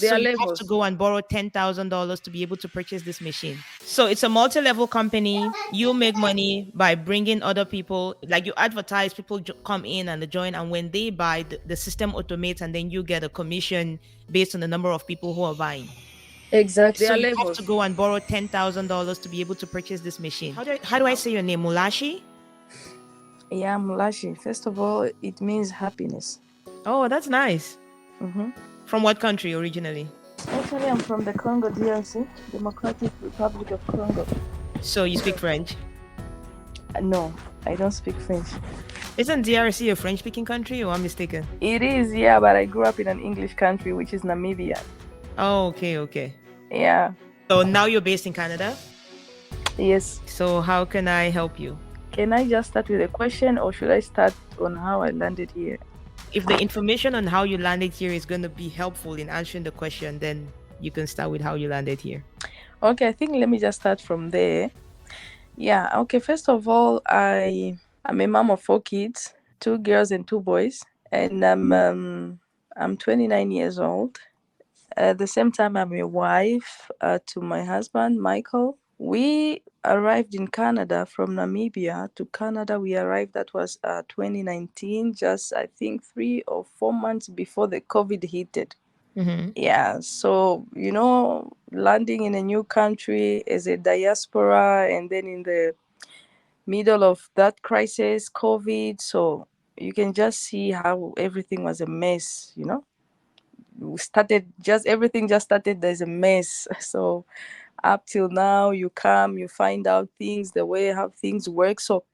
There So are you have to levels. go and borrow $10,000 to be able to purchase this machine. So it's a multi-level company. You make money by bringing other people, like you advertise, people come in and they join, and when they buy, the system automates, and then you get a commission based on the number of people who are buying. Exactly. So There are you have to levels. go and borrow $10,000 to be able to purchase this machine. How do I say your name? Mulashi? Yeah, Mulashi. First of all, it means happiness. Oh, that's nice. Mm-hmm. From what country originally? Actually, I'm from the Congo DRC, Democratic Republic of Congo. So you speak French? No, I don't speak French. Isn't DRC a French-speaking country, or I'm mistaken? It is, yeah, but I grew up in an English country, which is Namibia. Oh, okay, okay. Yeah, So now you're based in Canada. yes. So how can I help you? Can I just start with a question or should I start on how I landed here? If the information on how you landed here is going to be helpful in answering the question, then you can start with how you landed here. Okay, I think let me just start from there. Yeah, okay, first of all, I'm a mom of 4 kids, 2 girls and 2 boys, and I'm 29 years old. At the same time, I'm a wife to my husband, Michael. We arrived in Canada from Namibia to Canada. We arrived, that was 2019, just I think 3 or 4 months before the COVID hit. Mm-hmm. Yeah, so, landing in a new country as a diaspora and then in the middle of that crisis, COVID, so you can just see how everything was a mess. We started just everything just started as a mess. So up till now, you come, you find out things, the way how things work. So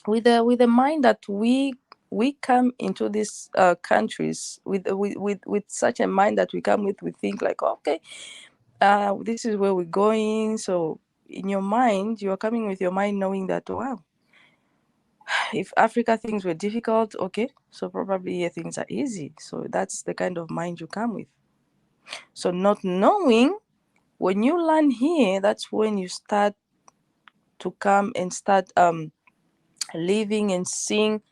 with the mind that we come into these countries with such a mind that we come with, we think like, okay, this is where we're going. So in your mind, you are coming with your mind knowing that, wow, if Africa things were difficult, okay, so probably here things are easy. So that's the kind of mind you come with. So not knowing, when you land here, that's when you start to come and start living and seeing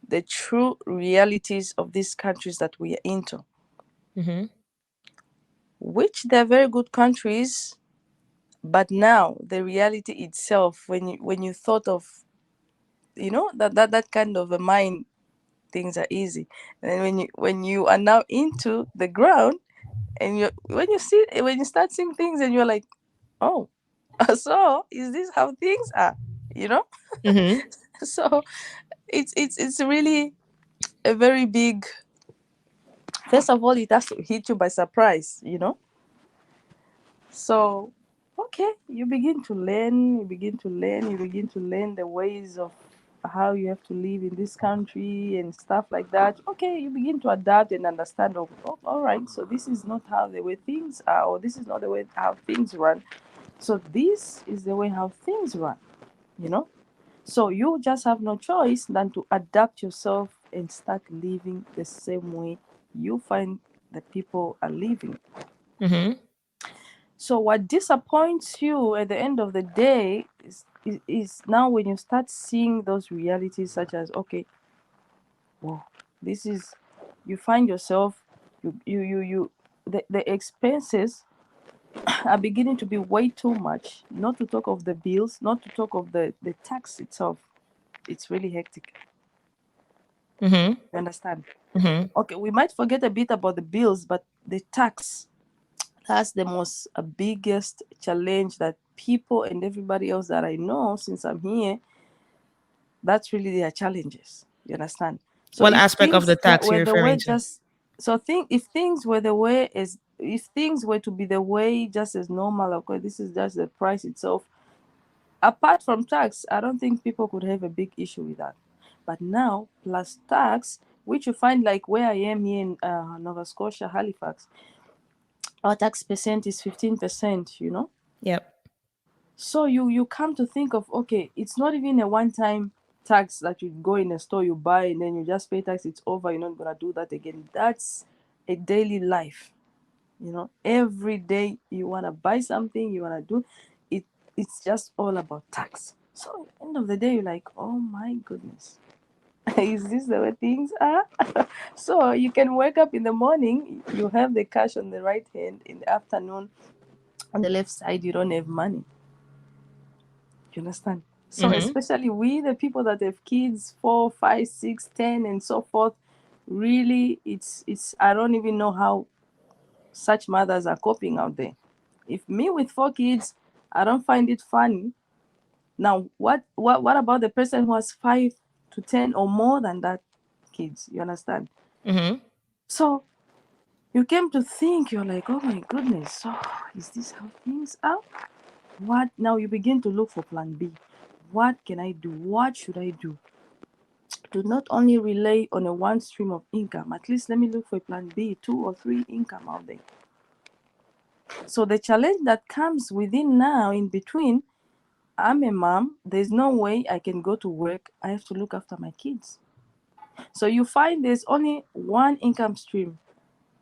the true realities of these countries that we are into, Mm-hmm. which they're very good countries. But now the reality itself, when you thought of, that kind of a mind, things are easy. And then when you are now into the ground, and when you start seeing things and you're like, oh, so is this how things are, you know Mm-hmm. so it's really a very big. First of all, it has to hit you by surprise. So, okay, you begin to learn the ways of how you have to live in this country and stuff like that. Okay, you begin to adapt and understand. Oh, all right, so this is not how the way things are, or this is not the way how things run. So this is the way how things run. You know. So you just have no choice than to adapt yourself and start living the same way you find the people are living. Mm-hmm. So what disappoints you at the end of the day is now when you start seeing those realities, such as, okay, well, this is, you find yourself, the expenses are beginning to be way too much, not to talk of the bills, not to talk of the tax itself. It's really hectic. Mm-hmm. You understand? Mm-hmm. Okay, we might forget a bit about the bills, but the tax, that's the most biggest challenge that people and everybody else that I know since I'm here, that's really their challenges. You understand? So What if aspect of the things tax were you're the way referring to? just so think if things were the way as if things were to be the way just as normal, okay, this is just the price itself. Apart from tax, I don't think people could have a big issue with that. But now, plus tax, which you find like where I am here in Nova Scotia, Halifax, our tax percent is 15%. Yep. So you come to think of, okay, it's not even a one-time tax that you go in a store, you buy, and then you just pay tax, it's over, you're not gonna do that again. That's a daily life. Every day you wanna buy something, you wanna do it, it's just all about tax. So at the end of the day, you're like, oh my goodness. Is this the way things are? So you can wake up in the morning, you have the cash on the right hand, in the afternoon, on the left side, you don't have money. You understand? So Mm-hmm. especially we, the people that have kids, 4, 5, 6, 10, and so forth, really, it's. I don't even know how such mothers are coping out there. If me with 4 kids, I don't find it funny. Now, what about the person who has 5 to 10 or more than that kids? You understand? Mm-hmm. So you came to think, you're like, oh my goodness, so is this how things are? What now? You begin to look for plan B. What can I do? What should I do to not only rely on a one stream of income? At least let me look for a plan B, 2 or 3 income out there. So the challenge that comes within now in between, I'm a mom, there's no way I can go to work. I have to look after my kids. So you find there's only one income stream,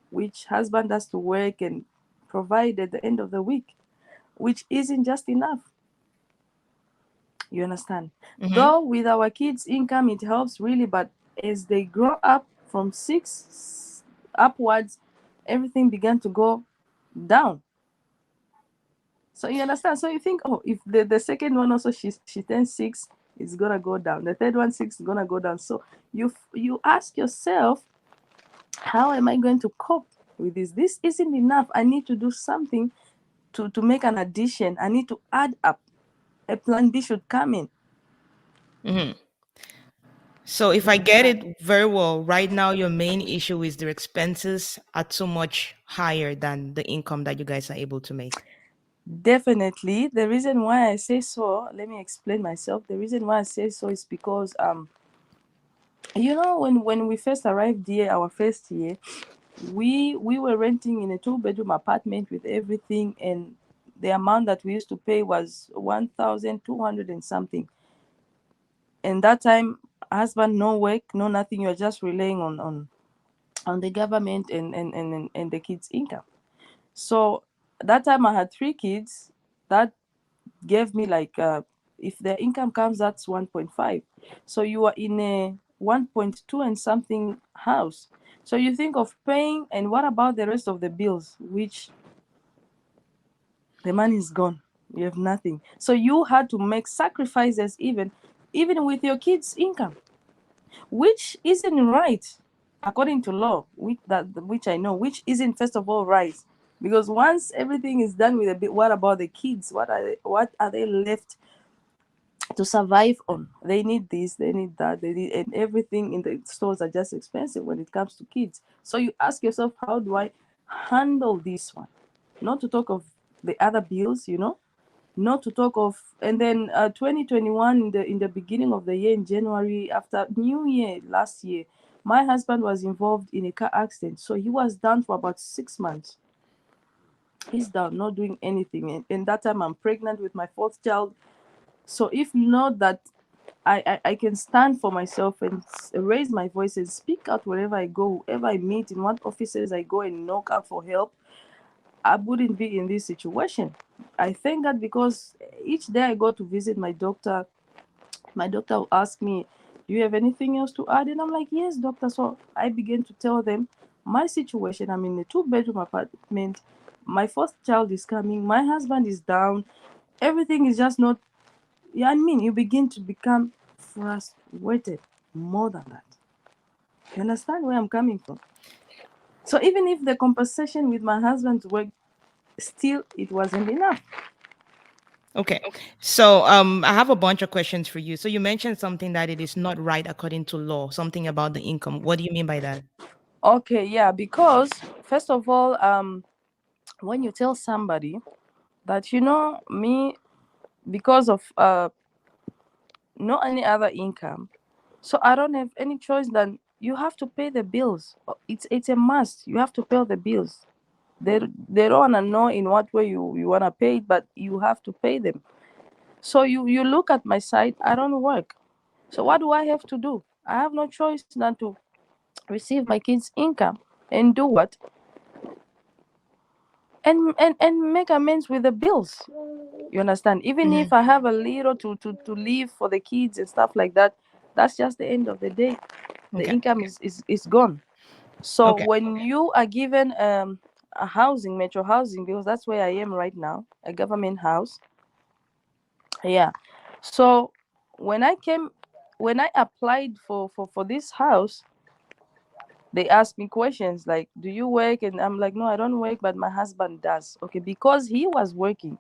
which husband has to work and provide at the end of the week, which isn't just enough. You understand? Mm-hmm. Though with our kids' income, it helps really, but as they grow up from 6 upwards, everything began to go down. So you understand? So you think, oh, if the second one also she turns 6, it's gonna go down. The third one 6 is gonna go down. So you ask yourself, how am I going to cope with this? This isn't enough. I need to do something to make an addition. I need to add up. A plan B should come in. Mm-hmm. So if You I get understand? it very well, right now your main issue is their expenses are too much higher than the income that you guys are able to make. Definitely. The reason why I say so, let me explain myself. The reason why I say so is because when we first arrived here, our first year, we were renting in a 2 bedroom apartment with everything, and the amount that we used to pay was 1,200 and something. And that time, husband no work, no nothing. You're just relying on the government and the kids' income. So that time I had 3 kids. That gave me like if their income comes, that's 1.5. So you are in a 1.2 and something house. So you think of paying, and what about the rest of the bills, which the money is gone. You have nothing. So you had to make sacrifices, even with your kids' income, which isn't right according to law, which I know, which isn't first of all right. Because once everything is done with a bit, what about the kids? What are they left to survive on? They need this, they need that, they need, and everything in the stores are just expensive when it comes to kids. So you ask yourself, how do I handle this one? Not to talk of the other bills, not to talk of. And then 2021, in the beginning of the year, in January, after New Year last year, my husband was involved in a car accident, so he was down for about 6 months. He's down, not doing anything, and that time I'm pregnant with my fourth child. So if not that I can stand for myself and raise my voice and speak out wherever I go, whoever I meet, in what offices I go and knock out for help, I wouldn't be in this situation. I thank God, because each day I go to visit my doctor will ask me, do you have anything else to add? And I'm like, yes, doctor. So I began to tell them my situation. I'm in a 2 bedroom apartment. My first child is coming. My husband is down. Everything is just not. Yeah, I mean, you begin to become frustrated more than that. You understand where I'm coming from? So even if the compensation with my husband's work, still it wasn't enough. Okay. So I have a bunch of questions for you. So you mentioned something that it is not right according to law, something about the income. What do you mean by that? Okay, yeah, because first of all, when you tell somebody that, me, because of no any other income, so I don't have any choice than you have to pay the bills. It's a must. You have to pay the bills. They don't wanna know in what way you wanna pay it, but you have to pay them. So you look at my side. I don't work. So what do I have to do? I have no choice than to receive my kids' income and do what, and make amends with the bills. You understand? Even Mm-hmm. if I have a little to leave for the kids and stuff like that, That's just the end of the day. The Okay. income is gone. So Okay. when you are given a housing, metro housing, because that's where I am right now, a government house. Yeah. So when I came, when I applied for this house, they asked me questions like, "Do you work?" And I'm like, "No, I don't work, but my husband does." Okay, because he was working.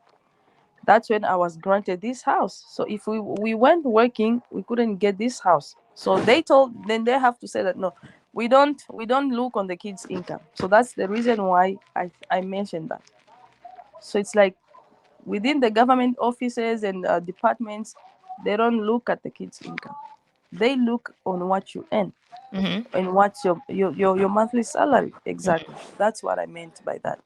That's when I was granted this house. So if we weren't working, we couldn't get this house. So they told, then they have to say that no, we don't look on the kids' income. So that's the reason why I mentioned that. So it's like within the government offices and departments, they don't look at the kids' income. They look on what you earn Hmm. and what's your monthly salary. Exactly. That's what I meant by that.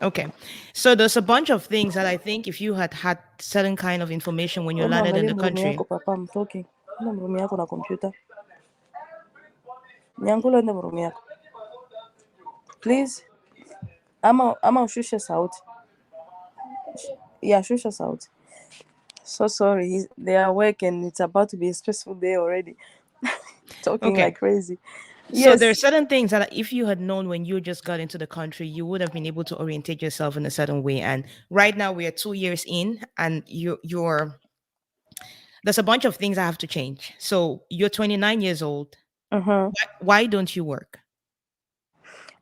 Okay. So there's a bunch of things that I think if you had had certain kind of information when you Hebu landed in angalie the mrumu country. yako papa, I'm talking. Enda mrumu yako na kompyuta. Nyangulo, enda mrumu yako. Please. Ama ushushe sauti. Yeah, shusha sauti. So sorry. They are awake and it's about to be a stressful day already. Talking Okay. like crazy. So there are Yes. certain things that if you had known when you just got into the country, you would have been able to orientate yourself in a certain way. And right now we are 2 years in, and you're there's a bunch of things I have to change. So you're 29 years old. Mm-hmm. Why don't you work?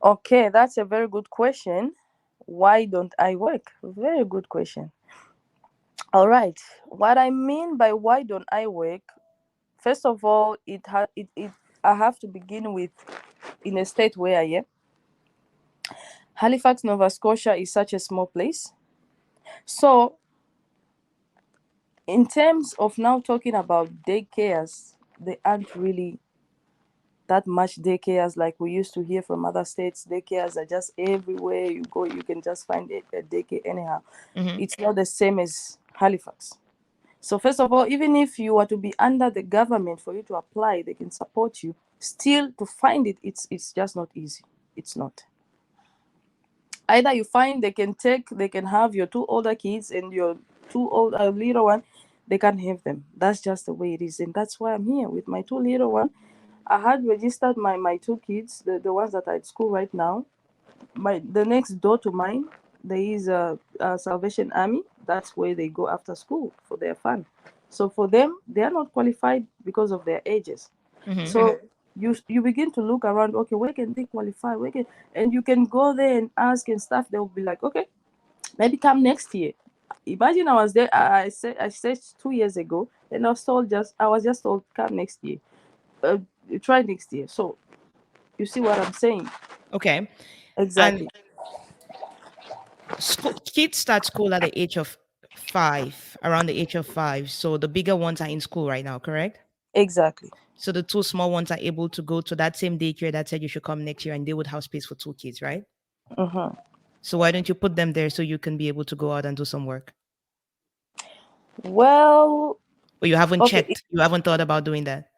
Okay, that's a very good question. Why don't I work? Very good question. All right. What I mean by why don't I work? First of all, it I have to begin with in a state where I am. Halifax, Nova Scotia is such a small place. So, in terms of now talking about daycares, they aren't really that much daycares like we used to hear from other states. Daycares are just everywhere you go, you can just find a daycare anyhow. Hmm. It's not the same as Halifax. So, first of all, even if you were to be under the government for you to apply, they can support you. Still, to find it, it's just not easy. It's not. Either you find they can have your two older kids and your two old little one, they can't have them. That's just the way it is, and that's why I'm here with my two little one. I had registered my two kids, the ones that are at school right now. The next door to mine, there is a Salvation Army. That's where they go after school for their fun. So for them, they are not qualified because of their ages. Hmm. So you begin to look around. Okay, where can they qualify? And you can go there and ask and stuff. They will be like, okay, maybe come next year. Imagine I was there. I said 2 years ago, and I was just told come next year. Uh, try next year. So you see what I'm saying? Okay. And Exactly. kids start school at the age of 5, around the age of 5. So the bigger ones are in school right now, correct? Exactly. So the two small ones are able to go to that same daycare that said you should come next year, and they would have space for two kids, right? Mm-hmm. So why don't you put them there so you can be able to go out and do some work? Well, Or you haven't okay. checked, you haven't thought about doing that.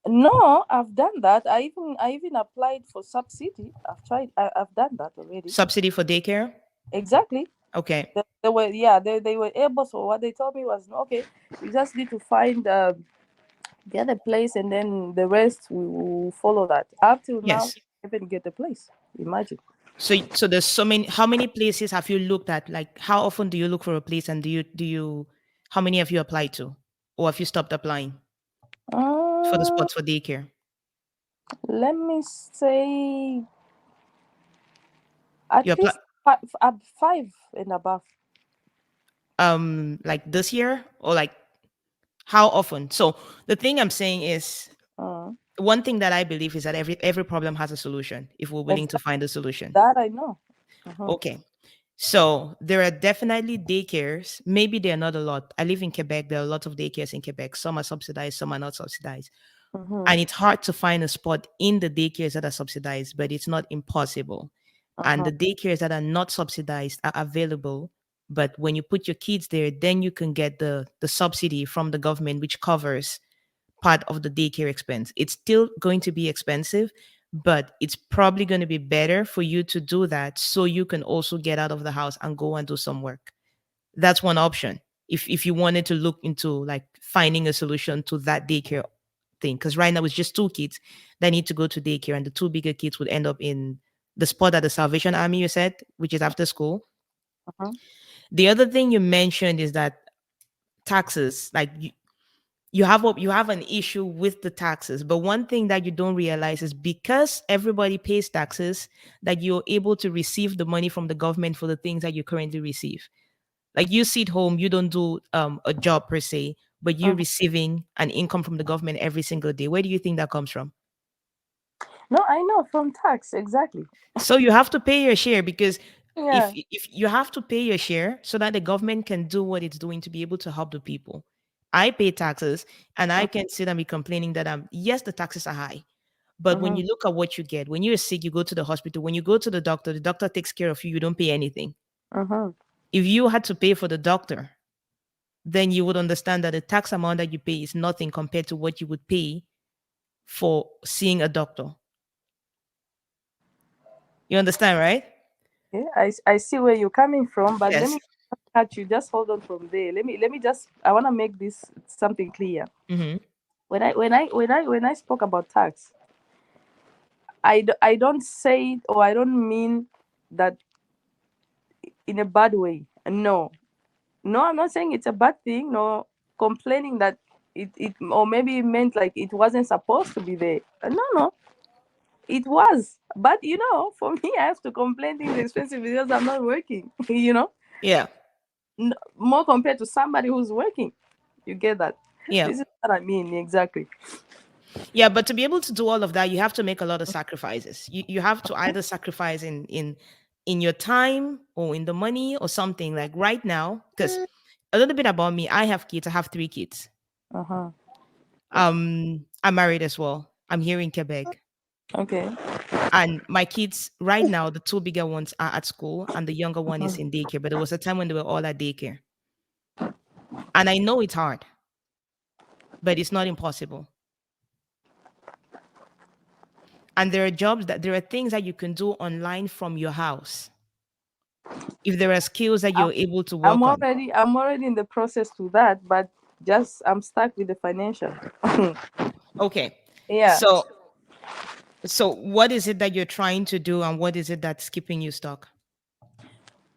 No, I've done that. I even applied for subsidy. I've done that already. Subsidy for daycare? Exactly. Okay. They were, yeah, they were able. So what they told me was, okay, you just need to find get a place, and then the rest we will follow that. Up till now, Yes. even get a place. Imagine. So there's so many, how many places have you looked at? Like how often do you look for a place, and do you how many have you applied to? Or have you stopped applying for the Um, spots for daycare? let me say You at apply least five and above. like this year, or like how often? So the thing I'm saying is, Uh, one thing that I believe is that every problem has a solution if we're willing to exactly find a solution. that I know. Uh-huh. Okay. So there are definitely daycares. Maybe there are not a lot. I live in Quebec. There are a lot of daycares in Quebec. Some are subsidized, some are not subsidized. Uh-huh. And it's hard to find a spot in the daycares that are subsidized, but it's not impossible. And Uh-huh. the daycares that are not subsidized are available. But when you put your kids there, then you can get the subsidy from the government, which covers part of the daycare expense. It's still going to be expensive, but it's probably going to be better for you to do that so you can also get out of the house and go and do some work. That's one option. If you wanted to look into like finding a solution to that daycare thing, because right now it's just two kids that need to go to daycare, and the two bigger kids would end up in the spot at the Salvation Army, you said, which is after school. Uh-huh. The other thing you mentioned is that taxes, like you have an issue with the taxes, but one thing that you don't realize is because everybody pays taxes, that you're able to receive the money from the government for the things that you currently receive. Like you sit home, you don't do a job per se, but you're Uh-huh. receiving an income from the government every single day. Where do you think that comes from? No, I know from tax exactly. So you have to pay your share, because Yeah. if you have to pay your share so that the government can do what it's doing to be able to help the people. I pay taxes, and I can sit and be complaining that yes, the taxes are high. But when Uh-huh. you look at what you get, when you're sick, you go to the hospital. When you go to the doctor takes care of you, you don't pay anything. Uh-huh. If you had to pay for the doctor, then you would understand that the tax amount that you pay is nothing compared to what you would pay for seeing a doctor. You understand, right? Yeah, I see where you're coming from, but let Yes. me cut you. Just hold on from there. Let me just. I want to make this something clear. Mm-hmm. When I spoke about tax, I don't say it, or I don't mean that in a bad way. No, no, I'm not saying it's a bad thing. No, complaining that it or maybe it meant like it wasn't supposed to be there. No, no, it was. But for me, I have to complain things expensive because I'm not working. Yeah. More compared to somebody who's working. You get that? Yeah. This is what I mean exactly. Yeah, but to be able to do all of that, you have to make a lot of sacrifices. You have to either sacrifice in your time or in the money or something. Like right now, because a little bit about me, I have kids. I have three kids. Uh huh. I'm married as well. I'm here in Quebec. Okay. And my kids right now, the two bigger ones are at school and the younger one is in daycare. But there was a time when they were all at daycare. And I know it's hard, but it's not impossible. And there are things that you can do online from your house. If there are skills that I'm, you're able to I'm work on. already I'm already in the process to that, but just I'm stuck with the financial. Okay. Yeah. So what is it that you're trying to do, and what is it that's keeping you stuck?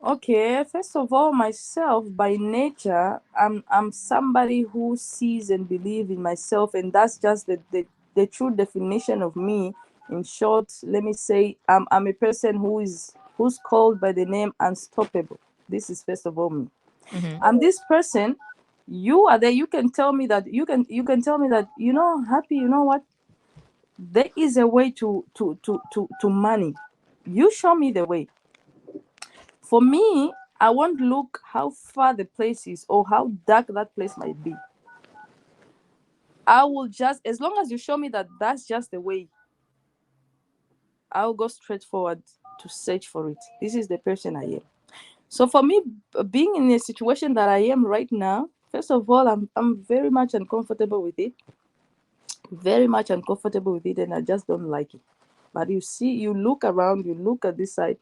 Okay, first of all, myself by nature, I'm somebody who sees and believes in myself, and that's just the true definition of me. In short, let me say I'm a person who's called by the name unstoppable. This is first of all me. Hmm. I'm this person. You are there. You can tell me that you can tell me that happy. You know what? There is a way to money. You show me the way. For me, I won't look how far the place is or how dark that place might be. I will just, as long as you show me that that's just the way, I'll go straight forward to search for it. This is the person I am. So for me, being in a situation that I am right now, first of all, I'm very much uncomfortable with it. Very much uncomfortable with it, and I just don't like it. But you see, you look around, you look at this side,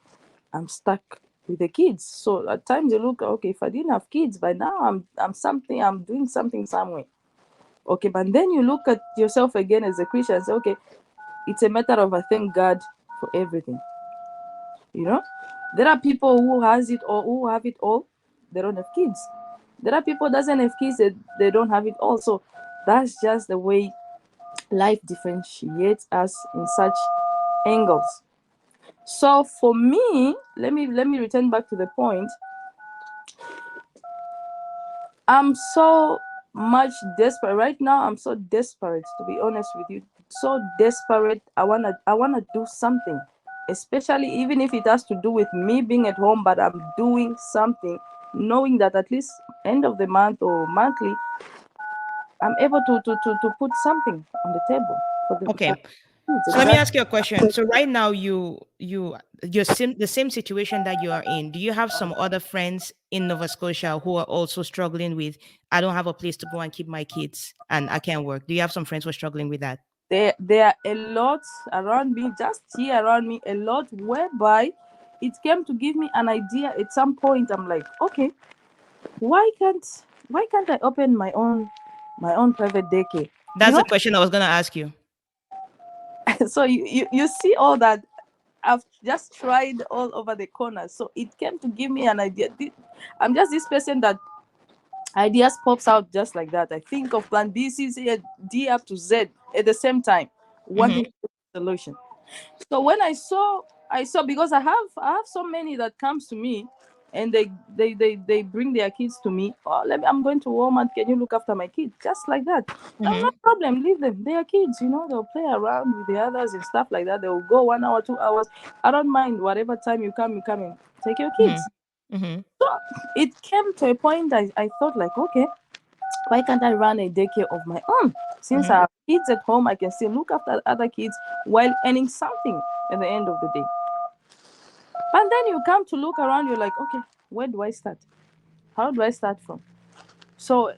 I'm stuck with the kids. So at times you look, okay, if I didn't have kids by now, I'm doing something somewhere. Okay, but then you look at yourself again as a Christian and say, okay, it's a matter of I thank God for everything. You know, there are people who has it or who have it all, they don't have kids. There are people doesn't have kids that they don't have it all. So that's just the way life differentiates us in such angles. So for me, let me return back to the point. I'm so much desperate right now. I'm so desperate, to be honest with you. So desperate. I wanna do something, especially even if it has to do with me being at home. But I'm doing something, knowing that at least end of the month or monthly, I'm able to put something on the table for the for Okay. kids. So let me Exactly. ask you a question. So right now the same situation that you are in. Do you have some other friends in Nova Scotia who are also struggling with, I don't have a place to go and keep my kids and I can't work? Do you have some friends who are struggling with that? There are a lot around me, just here around me, a lot whereby it came to give me an idea at some point. I'm like, okay, why can't why can't I open my own private daycare? You That's know, the question I was gonna ask you. so you see all that. I've just tried all over the corners. So it came to give me an idea. I'm just this person that ideas pops out just like that. I think of plan B, C, C, D up to Z at the same time, Mm-hmm. wanting a solution. So when I saw because I have so many that comes to me, and they bring their kids to me. Oh, I'm going to Walmart. Can you look after my kids? Just like that. No, no Mm-hmm. problem. Leave them. They are kids. They'll play around with the others and stuff like that. They will go 1 hour, 2 hours. I don't mind. Whatever time you come in. Take your Mm-hmm. kids. Mm-hmm. So it came to a point I thought like, okay, why can't I run a daycare of my own? Since Mm-hmm. I have kids at home, I can still look after other kids while earning something at the end of the day. But then you come to look around, you're like, okay, where do I start? How do I start from? So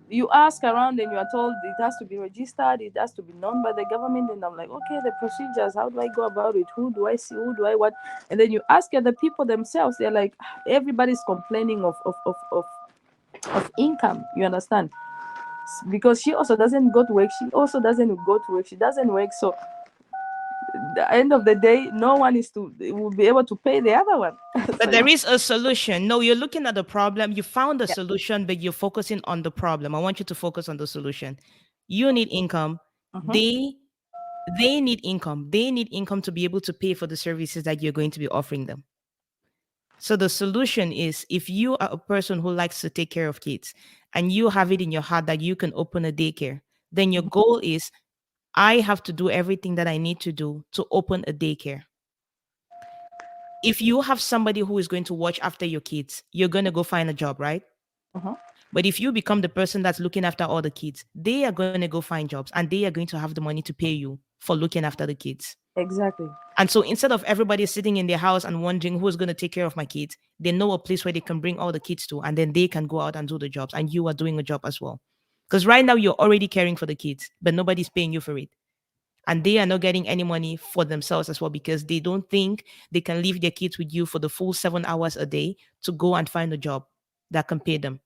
you ask around and you are told it has to be registered, it has to be known by the government. And I'm like, okay, the procedures, how do I go about it? Who do I see? Who do I what? And then you ask other people themselves, they're like, everybody's complaining of income, you understand? Because she also doesn't go to work, she also doesn't go to work, she doesn't work. So the end of the day, no one will be able to pay the other one. So But there is a solution. No, you're looking at the problem. You found a solution, but you're focusing on the problem. I want you to focus on the solution. You need income. mhm, They need income. They need income to be able to pay for the services that you're going to be offering them. So the solution is, if you are a person who likes to take care of kids and you have it in your heart that you can open a daycare, then your goal is, I have to do everything that I need to do to open a daycare. If you have somebody who is going to watch after your kids, you're going to go find a job, right? mhm, But if you become the person that's looking after all the kids, they are going to go find jobs and they are going to have the money to pay you for looking after the kids. exactly. And so instead of everybody sitting in their house and wondering who's going to take care of my kids, they know a place where they can bring all the kids to, and then they can go out and do the jobs. And you are doing a job as well. Because right now you're already caring for the kids, but nobody's paying you for it. And they are not getting any money for themselves as well, because they don't think they can leave their kids with you for the full 7 hours a day to go and find a job that can pay them.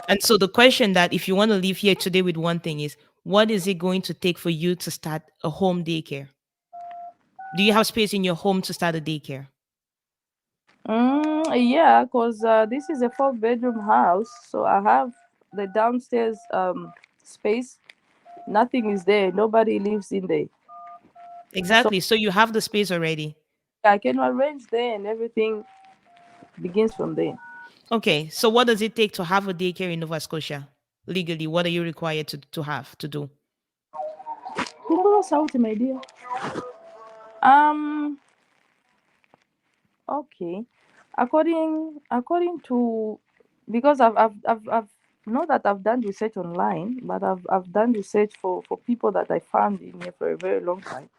And so the question that, if you want to leave here today with one thing, is, what is it going to take for you to start a home daycare? Do you have space in your home to start a daycare? Yeah, because this is a four-bedroom house, so I have the downstairs space. Nothing is there. Nobody lives in there, so Exactly. So you have the space already. I can arrange there, and everything begins from there. Okay. So what does it take to have a daycare in Nova Scotia? Legally, what are you required to have to do? Punguza sauti, my dear. Um. Okay. According to, because I've not that I've done research online, but I've done research for people that I found in here for a very long time.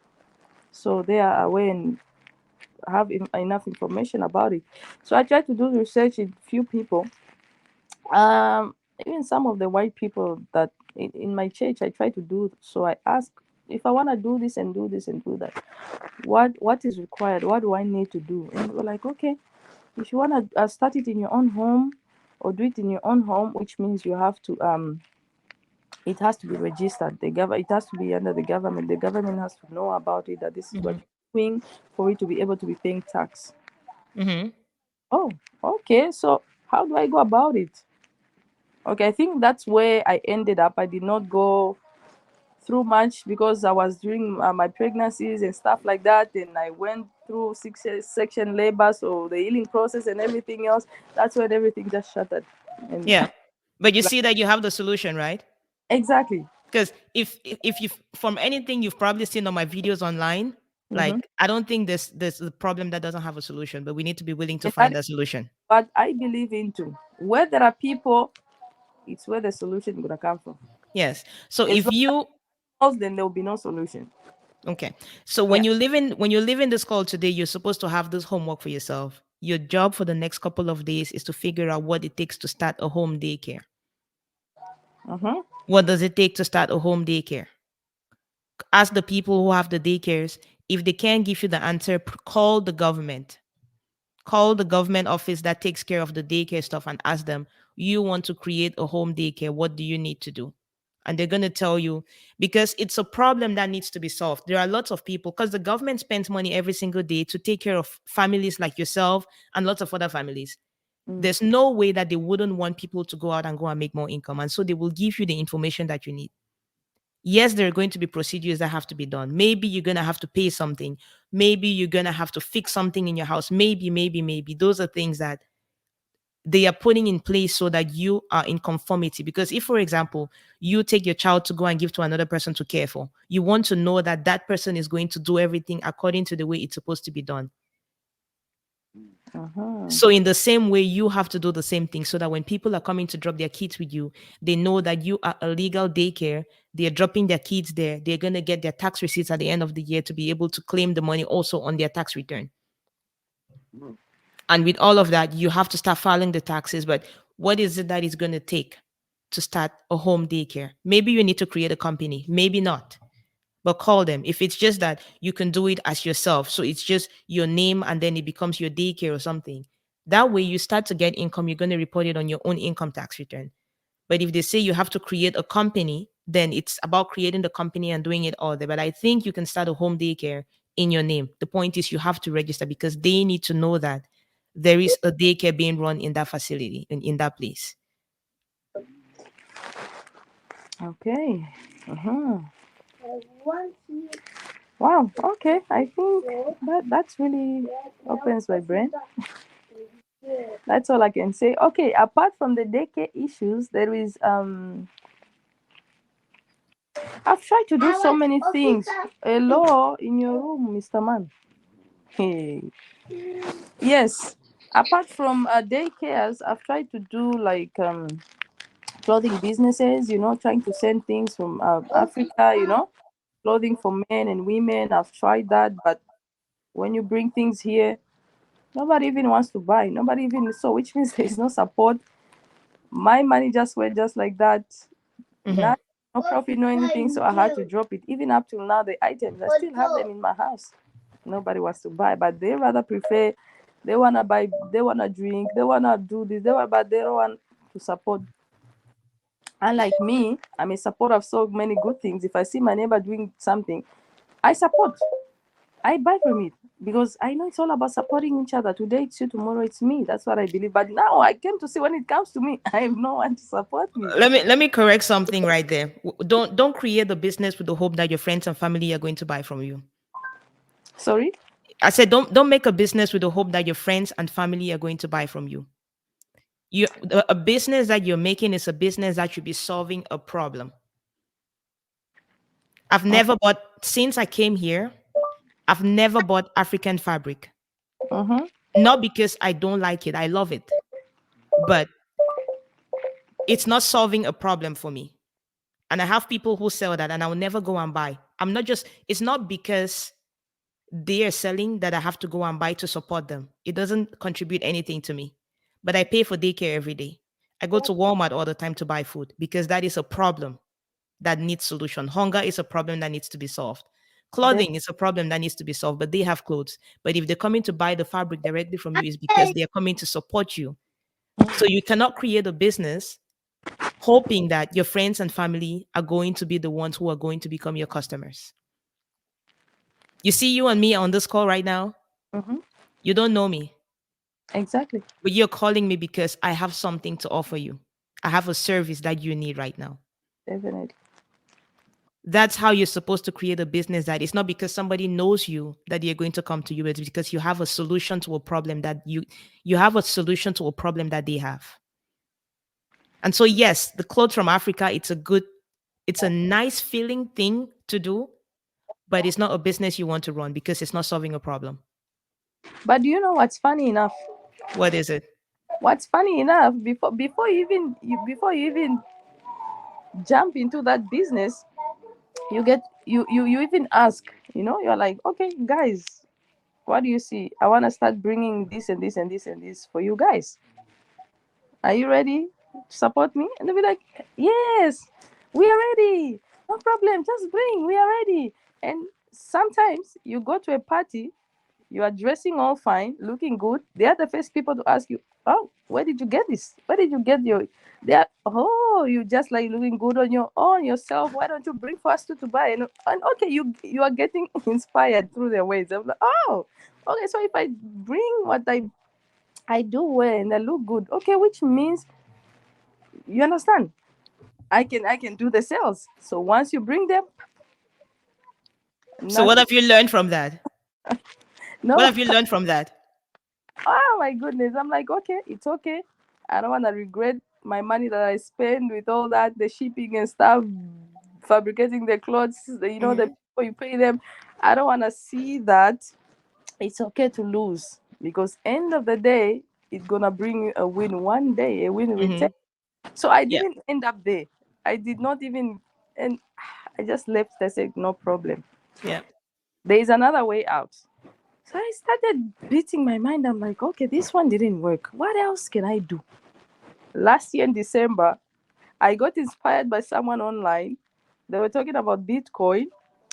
So they are aware and have enough information about it. So I tried to do research in few people, even some of the white people that in my church I try to do. So I ask, if I want to do this and do this and do that, what is required? What do I need to do? And we're like, okay, if you want to start it in your own home or do it in your own home, which means you have to it has to be registered. It has to be under the government. The government has to know about it, that this is what Mm-hmm. you're doing, for it to be able to be paying tax. Mm-hmm. Oh, okay. So how do I go about it? Okay, I think that's where I ended up. I did not go through much because I was doing my pregnancies and stuff like that, and I went through section labor, so the healing process and everything else. That's when everything just shattered. And Yeah. But you like, see that you have the solution, right? exactly. Because if you, from anything you've probably seen on my videos online, Hmm. like, I don't think there's a problem that doesn't have a solution, but we need to be willing to And that find is that solution. what I believe into. Where there are people, it's where the solution gonna come from. Yes. So As if long you as then there will be no solution. Okay. So Yeah. when you live in this call today, you're supposed to have this homework for yourself. Your job for the next couple of days is to figure out what it takes to start a home daycare. Mm-hmm. What does it take to start a home daycare? Ask the people who have the daycares. If they can't give you the answer, call the government. Call the government office that takes care of the daycare stuff and ask them, you want to create a home daycare, what do you need to do? And they're going to tell you, because it's a problem that needs to be solved. There are lots of people, because the government spends money every single day to take care of families like yourself and lots of other families. Mm. There's no way that they wouldn't want people to go out and go and make more income. And so they will give you the information that you need. Yes, there are going to be procedures that have to be done. Maybe you're going to have to pay something. Maybe you're going to have to fix something in your house. Maybe. Those are things that they are putting in place so that you are in conformity. Because if, for example, you take your child to go and give to another person to care for, you want to know that that person is going to do everything according to the way it's supposed to be done. Uh-huh. So, in the same way, you have to do the same thing so that when people are coming to drop their kids with you, they know that you are a legal daycare. They're dropping their kids there. They're going to get their tax receipts at the end of the year to be able to claim the money also on their tax return. And with all of that, you have to start filing the taxes. But what is it that is going to take to start a home daycare? Maybe you need to create a company, maybe not. But call them. If it's just that you can do it as yourself, so it's just your name and then it becomes your daycare or something. That way, you start to get income. You're going to report it on your own income tax return. But if they say you have to create a company, then it's about creating the company and doing it all there. But I think you can start a home daycare in your name. The point is you have to register because they need to know that there is a daycare being run in that facility, in that place. Okay. Uh-huh. Wow. Okay. I think that's really opens my brain. That's all I can say. Okay. Apart from the daycare issues, there is I've tried to do so many things. Hello, in your room, Mr. Man. Hey. Yes. Apart from daycares, I've tried to do like clothing businesses. Trying to send things from Africa. Clothing for men and women. I've tried that, but when you bring things here, nobody even wants to buy. Nobody even so, which means there is no support. My money just went just like that. Hmm. Not no profit, no anything. So I had to drop it. Even up till now, the items I still have them in my house. Nobody wants to buy, but they rather prefer. They wanna buy. They wanna drink. They wanna do this. But they don't want to support. Unlike me, I'm a supporter of so many good things. If I see my neighbor doing something, I support. I buy from it because I know it's all about supporting each other. Today it's you, tomorrow it's me. That's what I believe. But now I came to see when it comes to me, I have no one to support me. Let me correct something right there. Don't create the business with the hope that your friends and family are going to buy from you. Sorry? I said don't make a business with the hope that your friends and family are going to buy from you. A business that you're making is a business that should be solving a problem. I've never bought since I came here. I've never bought African fabric. Mm-hmm. Not because I don't like it. I love it. But it's not solving a problem for me. And I have people who sell that and I will never go and buy. It's not because they are selling that I have to go and buy to support them. It doesn't contribute anything to me. But I pay for daycare every day. I go to Walmart all the time to buy food because that is a problem that needs solution. Hunger is a problem that needs to be solved. Clothing is a problem that needs to be solved, but they have clothes. But if they're coming to buy the fabric directly from you, it's because they are coming to support you. So you cannot create a business hoping that your friends and family are going to be the ones who are going to become your customers. You see, you and me on this call right now, Mm-hmm. you don't know me, Exactly. but you're calling me because I have something to offer you. I have a service that you need right now. Definitely. That's how you're supposed to create a business. That it's not because somebody knows you that you're going to come to you, it's because you have a solution to a problem that you have a solution to a problem that they have. And so yes, the clothes from Africa, it's a nice feeling thing to do, but it's not a business you want to run because it's not solving a problem. But do you know what's funny enough? What is it? What's funny enough, before you even jump into that business, you even ask, you're like, okay, guys, what do you see? I want to start bringing this and this and this and this for you guys. Are you ready to support me? And they'll be like, yes, we are ready. No problem. Just bring. We are ready. And sometimes you go to a party, You are dressing all fine, looking good. They are the first people to ask you, "Oh, where did you get this? Where did you get your?" They are, "Oh, you just like looking good on your own yourself. Why don't you bring for us to buy?" And okay, you are getting inspired through their ways. I'm like, "Oh, okay. So if I bring what I do well and I look good, okay, which means you understand. I can do the sales. So once you bring them, So what nothing. have you learned from that? What No, have you learned from that? oh my goodness. I'm like, okay, it's okay. I don't want to regret my money that I spend with all that, the shipping and stuff, fabricating the clothes, the Hmm. people you pay them. I don't want to see that. It's okay to lose because end of the day, it's gonna bring you a win one day, a win return. Hmm. So I Yeah. didn't end up there. I did not even, and I just left. I said, no problem. Yeah. There is another way out. So I started beating my mind. I'm like, okay, this one didn't work. What else can I do? Last year in December, I got inspired by someone online. They were talking about Bitcoin,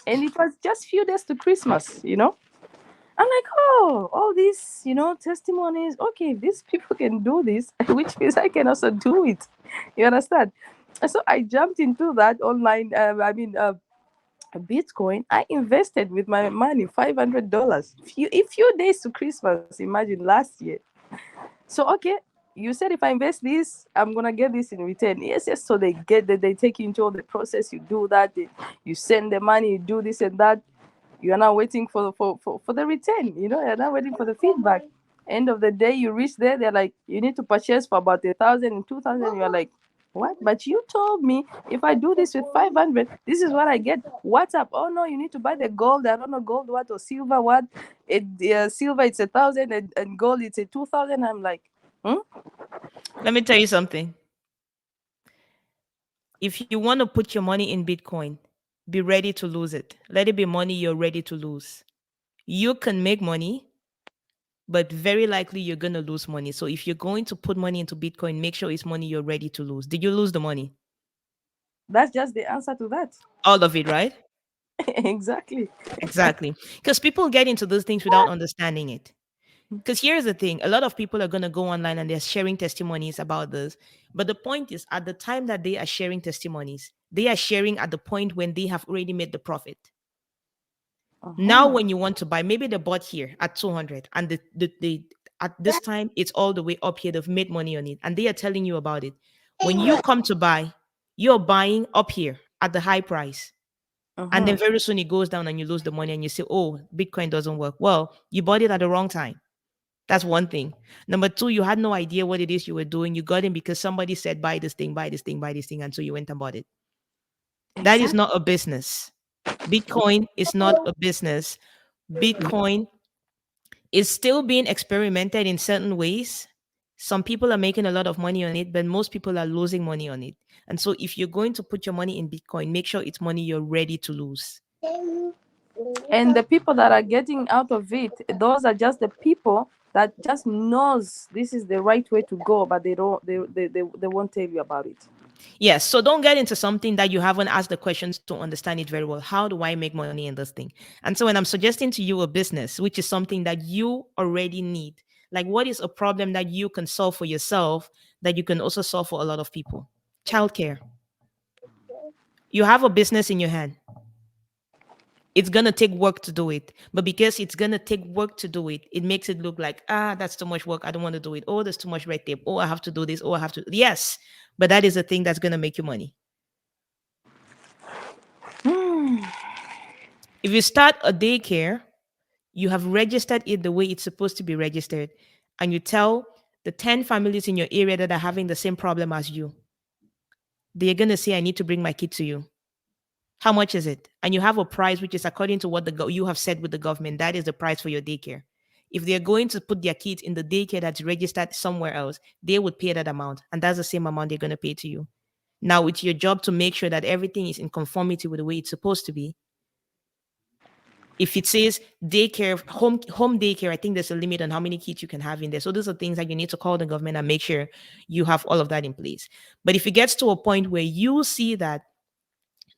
and it was just few days to Christmas. I'm like, oh, all these, testimonies. Okay, if these people can do this, which means I can also do it. You understand? And so I jumped into that online. Bitcoin. I invested with my money $500. Few days to Christmas. Imagine last year. So okay, you said if I invest this, I'm gonna get this in return. Yes, yes. So they take you into all the process. You do that. You send the money. You do this and that. You are now waiting for the return. You're now waiting for the feedback. End of the day, you reach there. They're like, you need to purchase for about 1,000 and 2,000. You're like, what? But you told me if I do this with 500, this is what I get. What's up? Oh no, you need to buy the gold. I don't know gold what or silver what. Silver it's 1,000 and gold it's a 2,000. I'm like, hmm? Let me tell you something. If you want to put your money in Bitcoin, be ready to lose it. Let it be money you're ready to lose. You can make money, but very likely you're going to lose money. So if you're going to put money into Bitcoin, make sure it's money you're ready to lose. Did you lose the money? That's just the answer to that. All of it, right? Exactly. Exactly. Because people get into those things without understanding it. Because here's the thing, a lot of people are going to go online and they're sharing testimonies about this. But the point is, at the time that they are sharing testimonies, they are sharing at the point when they have already made the profit. Now, Uh-huh. when you want to buy, maybe they bought here at 200 and at this time, it's all the way up here. They've made money on it and they are telling you about it. When you come to buy, you're buying up here at the high price. And then Uh-huh. very soon it goes down and you lose the money and you say, oh, Bitcoin doesn't work. Well, you bought it at the wrong time. That's one thing. Number two, you had no idea what it is you were doing. You got in because somebody said, buy this thing, buy this thing, buy this thing. And so you went and bought it. That is Exactly. not a business. Bitcoin is not a business. Bitcoin is still being experimented in certain ways. Some people are making a lot of money on it, but most people are losing money on it. And so if you're going to put your money in Bitcoin, make sure it's money you're ready to lose. And the people that are getting out of it, those are just the people that just knows this is the right way to go, but they won't tell you about it. Yes. So don't get into something that you haven't asked the questions to understand it very well. How do I make money in this thing? And so when I'm suggesting to you a business, which is something that you already need, like what is a problem that you can solve for yourself that you can also solve for a lot of people? Childcare. You have a business in your hand. It's gonna take work to do it. But because it's gonna take work to do it, it makes it look like, that's too much work. I don't want to do it. Oh, there's too much red tape. Oh, I have to do this. Oh, I have to. Yes. But that is a thing that's gonna make you money. If you start a daycare, you have registered it the way it's supposed to be registered, and you tell the 10 families in your area that are having the same problem as you, they're going to say, I need to bring my kid to you. How much is it? And you have a price which is according to what you have said with the government. That is the price for your daycare. If they're going to put their kids in the daycare that's registered somewhere else, they would pay that amount. And that's the same amount they're going to pay to you. Now, it's your job to make sure that everything is in conformity with the way it's supposed to be. If it says daycare, home daycare, I think there's a limit on how many kids you can have in there. So those are things that you need to call the government and make sure you have all of that in place. But if it gets to a point where you see that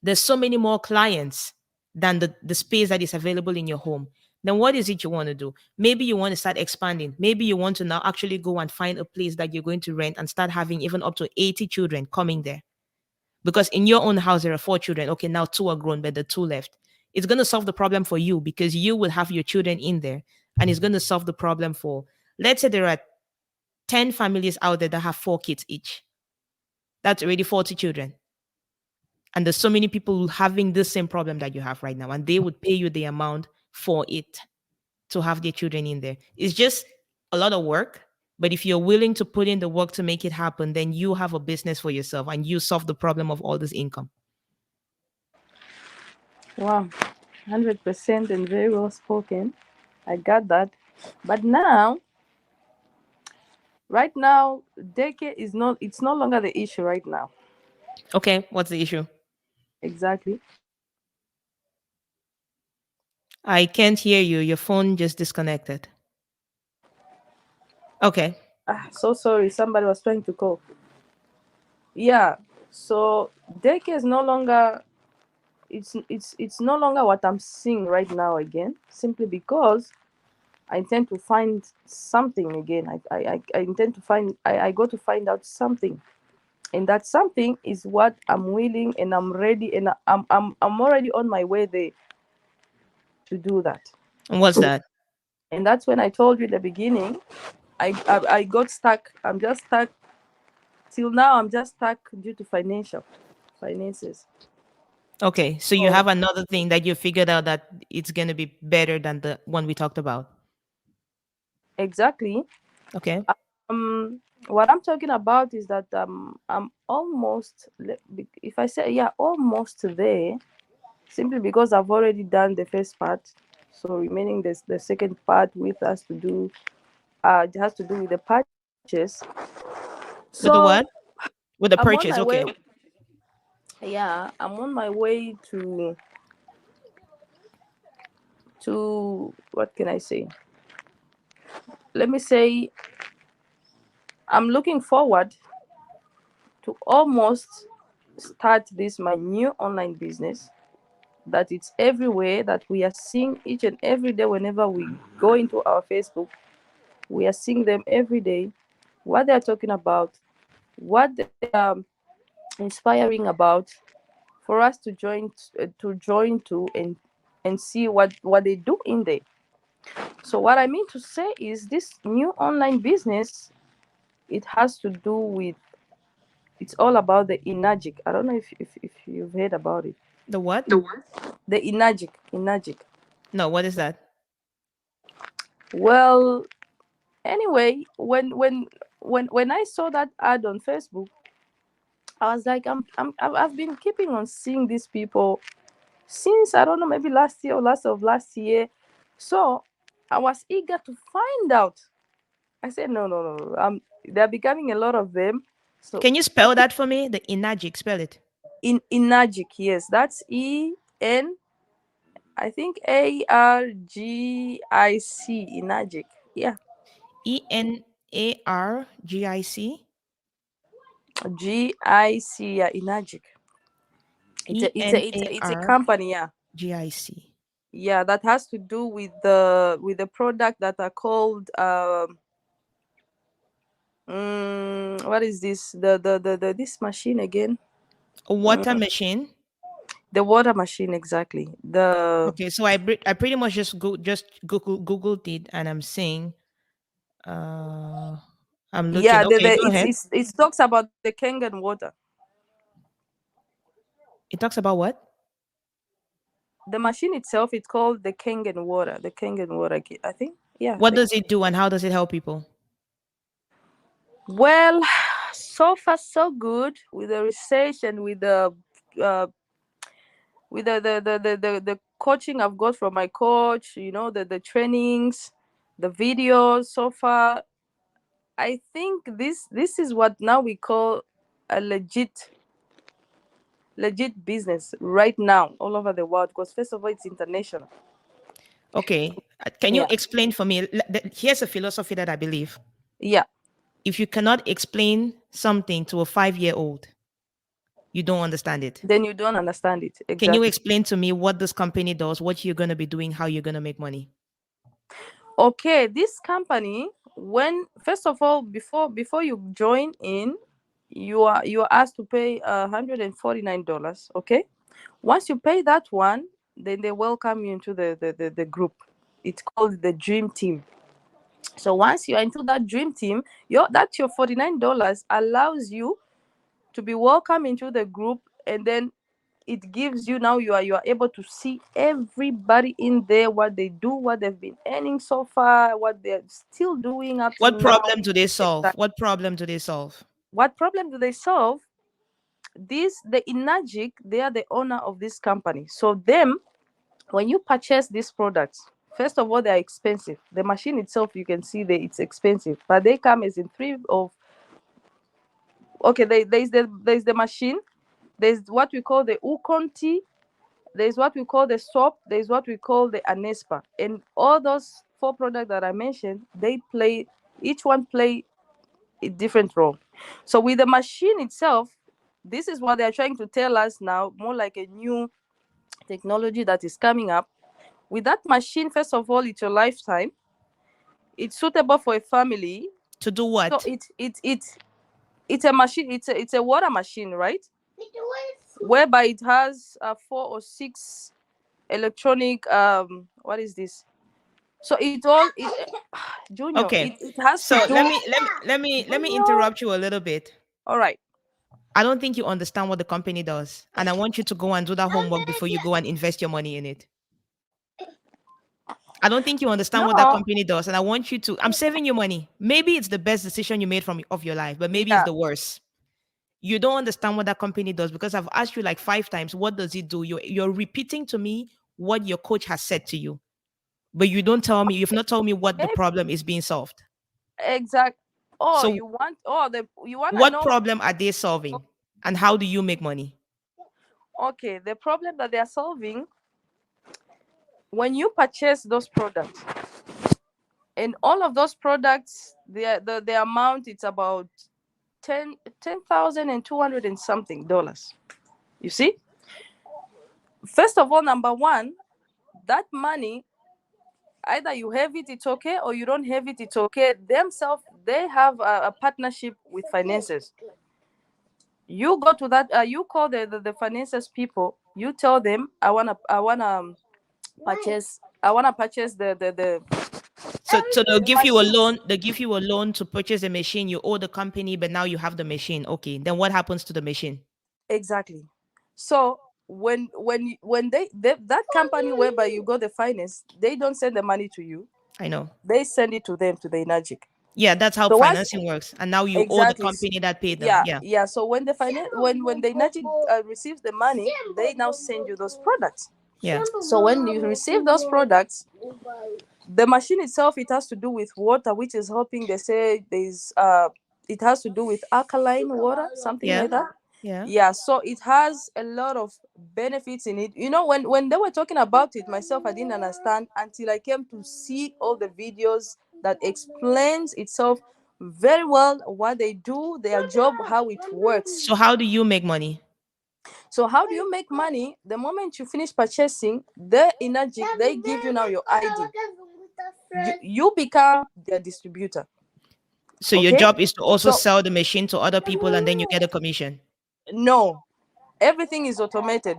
there's so many more clients than the space that is available in your home, then what is it you want to do? Maybe you want to start expanding. Maybe you want to now actually go and find a place that you're going to rent and start having even up to 80 children coming there. Because in your own house, there are four children. Okay, now two are grown, but the two left. It's going to solve the problem for you because you will have your children in there. And it's going to solve the problem for, let's say there are 10 families out there that have four kids each. That's already 40 children. And there's so many people having the same problem that you have right now. And they would pay you the amount for it to have their children in there. It's just a lot of work. But if you're willing to put in the work to make it happen, then you have a business for yourself and you solve the problem of all this income. Wow, 100% and very well spoken. I got that. But now, right now, daycare is not. It's no longer the issue right now. Okay, what's the issue? Exactly. I can't hear you. Your phone just disconnected. Okay. So sorry. Somebody was trying to call. Yeah. So daycare is no longer. It's no longer what I'm seeing right now again. Simply because I intend to find something again. I intend to find. I go to find out something, and that something is what I'm willing and I'm ready and I'm already on my way there to do that. And what's that? And that's when I told you in the beginning, I got stuck. I'm just stuck till now. I'm just stuck due to finances. Okay. So you So have another thing that you figured out that it's going to be better than the one we talked about. exactly. Okay. What I'm talking about is that I'm almost, if I say yeah, almost there, simply because I've already done the first part. So remaining the second part with us to do it has to do with the purchase. With the So what? With the I'm on purchase. my way. Okay. Yeah, I'm on my way to what can I say? Let me say I'm looking forward to almost start this my new online business that it's everywhere that we are seeing each and every day whenever we go into our Facebook. We are seeing them every day, what they are talking about, what they are inspiring about, for us to join to and see what they do in there. So what I mean to say is this new online business, it has to do with, it's all about the Inagic. I don't know if you've heard about it. The what? The Inagic. No, what is that? Well, anyway, when I saw that ad on Facebook, I was like, I've been keeping on seeing these people since, I don't know, maybe last year or last of last year. So I was eager to find out. I said, no, no, no, no. There are becoming a lot of them. So Can you spell that for me? The Inagic, spell it. in Inagic, yes, that's EN. I think ARGIC. Inagic. Yeah, ENARGIC. GIC. Yeah, Inagic. It's a company. Yeah, ENARGIC. yeah, that has to do with the product that are called what is this, the this machine again, A water machine. the water machine, exactly. The Okay, so I pretty much just googled it and I'm saying uh I'm looking. Yeah, Okay, go ahead. it talks about the Kangen water. It talks about what? The machine itself, it's called the Kangen water. The Kangen water, I think. Yeah. What does it do and how does it help people? Well, so far so good with the research and uh, with the coaching I've got from my coach. The trainings, the videos. So far, I think this is what now we call a legit business right now all over the world, because first of all it's international. Okay. Can you Yeah. explain for me? Here's a philosophy that I believe. Yeah. If you cannot explain something to a 5-year-old, you don't understand it. Then you don't understand it Can you exactly. explain to me what this company does, what you're going to be doing, how you're going to make money? Okay, this company, when first of all, before you join in, you are asked to pay $149. Okay, once you pay that one, then they welcome you into the group. It's called the dream team. So once you're into that dream team, your $49 allows you to be welcome into the group, and then it gives you, now you are able to see everybody in there, what they do, what they've been earning so far, what they're still doing up till What now. problem do they solve? Exactly. What problem do they solve? What problem do they solve? This the Inagic, they are the owner of this company. So them, when you purchase these products, first of all, they are expensive. The machine itself, you can see that it's expensive, but they come as in three of, okay, there's the machine, there's what we call the Ukonti, there's what we call the soap, there's what we call the Anespa. And all those four products that I mentioned, they play, each one play a different role. So with the machine itself, this is what they're trying to tell us now, more like a new technology that is coming up. With that machine, first of all, it's your lifetime. It's suitable for a family. To do So what? it's a machine. It's a water machine, right? Whereby it has four or six electronic, what is this? So Junior, Okay. it has to So do. let me Junior, interrupt you a little bit. all right. I don't think you understand what the company does. And I want you to go and do that homework before you go and invest your money in it. I don't think you understand what that No, company does. And I want you to, I'm saving you money. Maybe it's the best decision you made from of your life, but maybe it's yeah, the worst. You don't understand what that company does because I've asked you like 5 times, what does it do? You're repeating to me what your coach has said to you, but you don't tell me, you've not told me what the maybe problem is being solved. exact. Oh, So you want to what know? problem are they solving? And how do you make money? Okay, the problem that they are solving, when you purchase those products, and all of those products, the amount, it's about 10,200 and something dollars. You see, first of all, number one, that money, either you have it, it's okay, or you don't have it, it's okay. Themselves, they have a partnership with finances. You go to that, you call the finances people, you tell them, I want to purchase So they'll the give you a machines. loan. They give you a loan to purchase a machine. You owe the company, but now you have the machine. Okay. Then what happens to the machine? Exactly. So that company whereby you got the finance, they don't send the money to you, I know. they send it to them, to the Energic. Yeah, that's how So once, financing works. And now you owe the exactly. company that paid them. Yeah, Yeah. yeah. So when the finance, when the Energic receives the money, they now send you those products. Yeah. So when you receive those products, the machine itself, it has to do with water, which is helping. They say there's it has to do with alkaline water, something Yeah. like that. Yeah. Yeah, so it has a lot of benefits in it. When they were talking about it, myself, I didn't understand until I came to see all the videos that explains itself very well, what they do, their job, how it works. So how do you make money? So how do you make money? The moment you finish purchasing, the energy, they give you now your ID. You become their distributor. So your Okay? job is to also So sell the machine to other people and then you get a commission. no, everything is automated.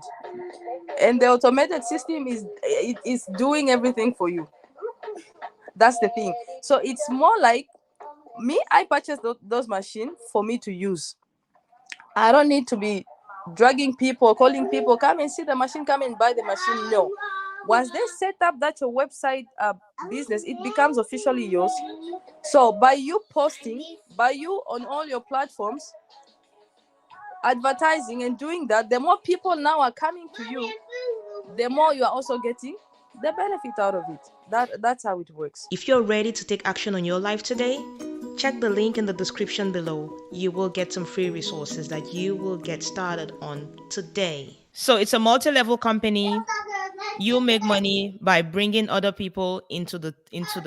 And the automated system is doing everything for you. That's the thing. So it's more like me, I purchased those machines for me to use. I don't need to be dragging people, calling people, come and see the machine, come and buy the machine. No. Once they set up that your website business, it becomes officially yours. So by you posting, by you on all your platforms, advertising and doing that, the more people now are coming to you, the more you are also getting the benefit out of it. That's how it works. If you're ready to take action on your life today, check the link in the description below. You will get some free resources that you will get started on today. So it's a multi-level company. You make money by bringing other people into the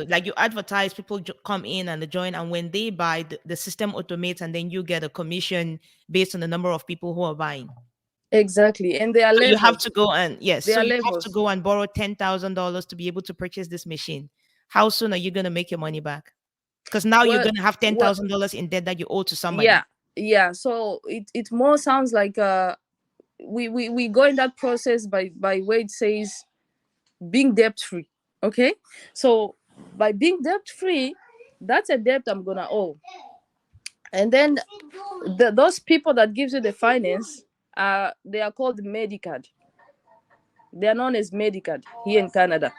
like you advertise, people come in and they join, and when they buy, the system automates, and then you get a commission based on the number of people who are buying. Exactly. And there are So you have levels. to go and yes, There so are you have to levels. go and borrow $10,000 to be able to purchase this machine. how soon are you gonna make your money back? Because now you're Well, gonna have ten well, thousand dollars in debt that you owe to yeah, somebody. yeah. So it more sounds like we go in that process by where it says being debt free. Okay, so by being debt free, that's a debt I'm gonna owe. And then those people that gives you the finance, they are called Medicard. They are known as Medicard here in Canada.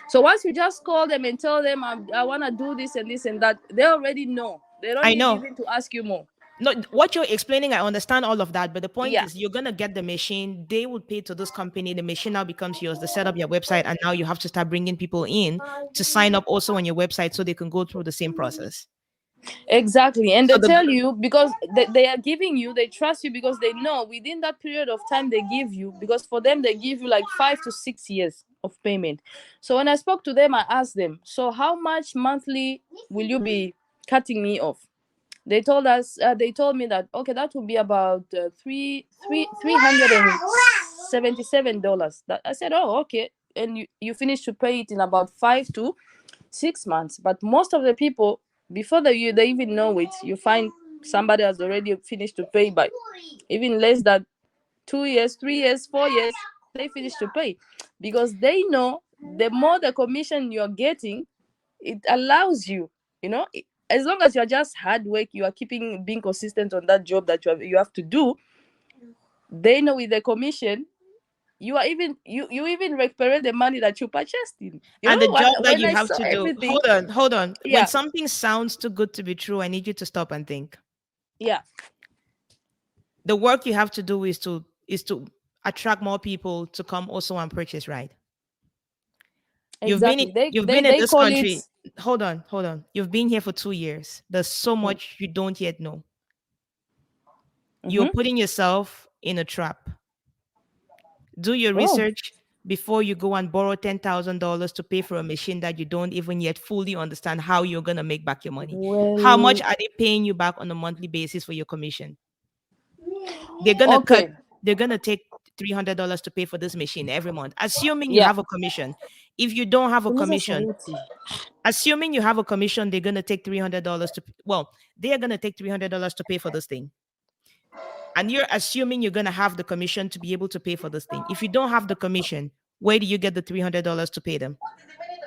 So once you just call them and tell them I want to do this and that, they already know. They don't I need know. even to ask you more. No, what you're explaining, I understand all of that, but the point Yeah, is, you're gonna get the machine. They will pay to this company. The machine now becomes yours. They set up your website, and now you have to start bringing people in to sign up also on your website so they can go through the same process. exactly. And So they the tell you because they are giving you, they trust you because they know within that period of time they give you, because for them they give you like 5 to 6 years of payment. So when I spoke to them, I asked them, so how much monthly will you be cutting me off? They told me that okay, that will be about $377. That I said, oh, okay. And you finish to pay it in about 5 to 6 months. But most of the people, before they even know it, you find somebody has already finished to pay by even less than 2 years, 3 years, 4 years. They finish to pay because they know the more the commission you're getting, it allows you, as long as you're just hard work, you are keeping being consistent on that job that you have to do. They know with the commission, you are even you even recuperate the money that you purchased in. and the job that When you I have saw to do. everything, Hold on. When yeah, something sounds too good to be true, I need you to stop and think. yeah, The work you have to do is to attract more people to come also and purchase, right? exactly. They You've they been in they this call it. country. Hold on. You've been here for 2 years. There's so much you don't yet know. You're Mm-hmm. putting yourself in a trap. Do your Oh, research before you go and borrow $10,000 to pay for a machine that you don't even yet fully understand how you're gonna make back your money. How much well, are they paying you back on a monthly basis for your commission? They're gonna cut. okay, They're gonna take $300 to pay for this machine every month, assuming you yeah. have a commission. If you don't have a Punguza commission, sauti. assuming you have a commission, they're gonna take $300 to. Well, they are gonna take $300 to pay for this thing, and you're assuming you're gonna have the commission to be able to pay for this thing. If you don't have the commission, where do you get the $300 to pay them?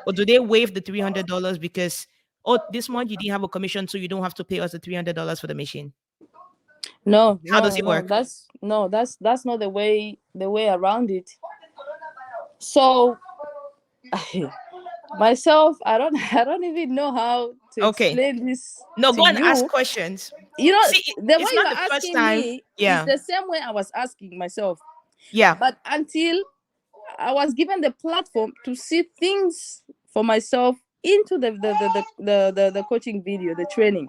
Or do they waive the $300 because, oh, this month you didn't have a commission, so you don't have to pay us the $300 for the machine? No, How does no, it no. work? That's not the way around it. So myself, I don't even know how to Okay. explain this No, to go and ask you. questions. You know See, the way it's you not the are first asking time. me is Yeah. the same way I was asking myself. Yeah. But until I was given the platform to see things for myself into the coaching video, the training.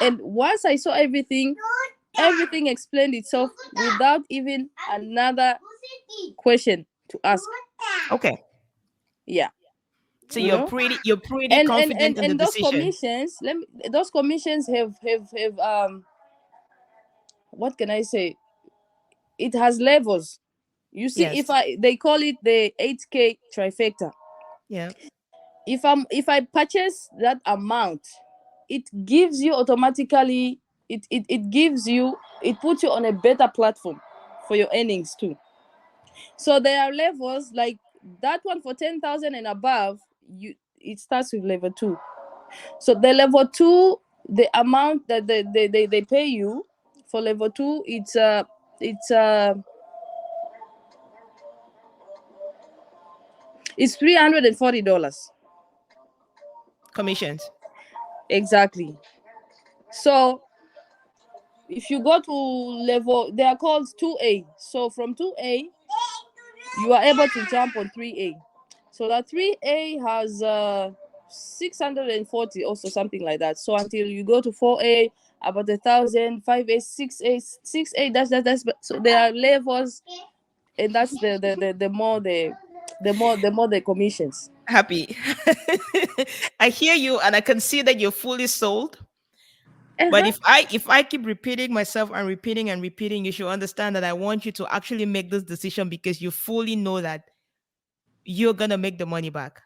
And once I saw everything explained itself without even another question to ask. Okay. Yeah, So you know. you're pretty And and and, confident in the and those decision. commissions, those commissions have what can I say? It has levels. You see, if Yes. I they call it the 8K trifecta. Yeah. If I purchase that amount, it gives you automatically, it puts you on a better platform for your earnings too. So there are levels like that one for 10,000 and above. It starts with level two. So the level two, the amount that they pay you for level two, it's $340 Commissions. exactly. So if you go to level, they are called 2A. So from 2A, you are able to jump on 3A. So that 3A has 640 also, something like that. So until you go to 4A, about 1,000, 5A, 6A, 6A. That's so there are levels, and that's the more the commissions. Happy. I hear you and I can see that you're fully sold. But Uh-huh. if I keep repeating myself and repeating and repeating, you should understand that I want you to actually make this decision because you fully know that you're gonna make the money back.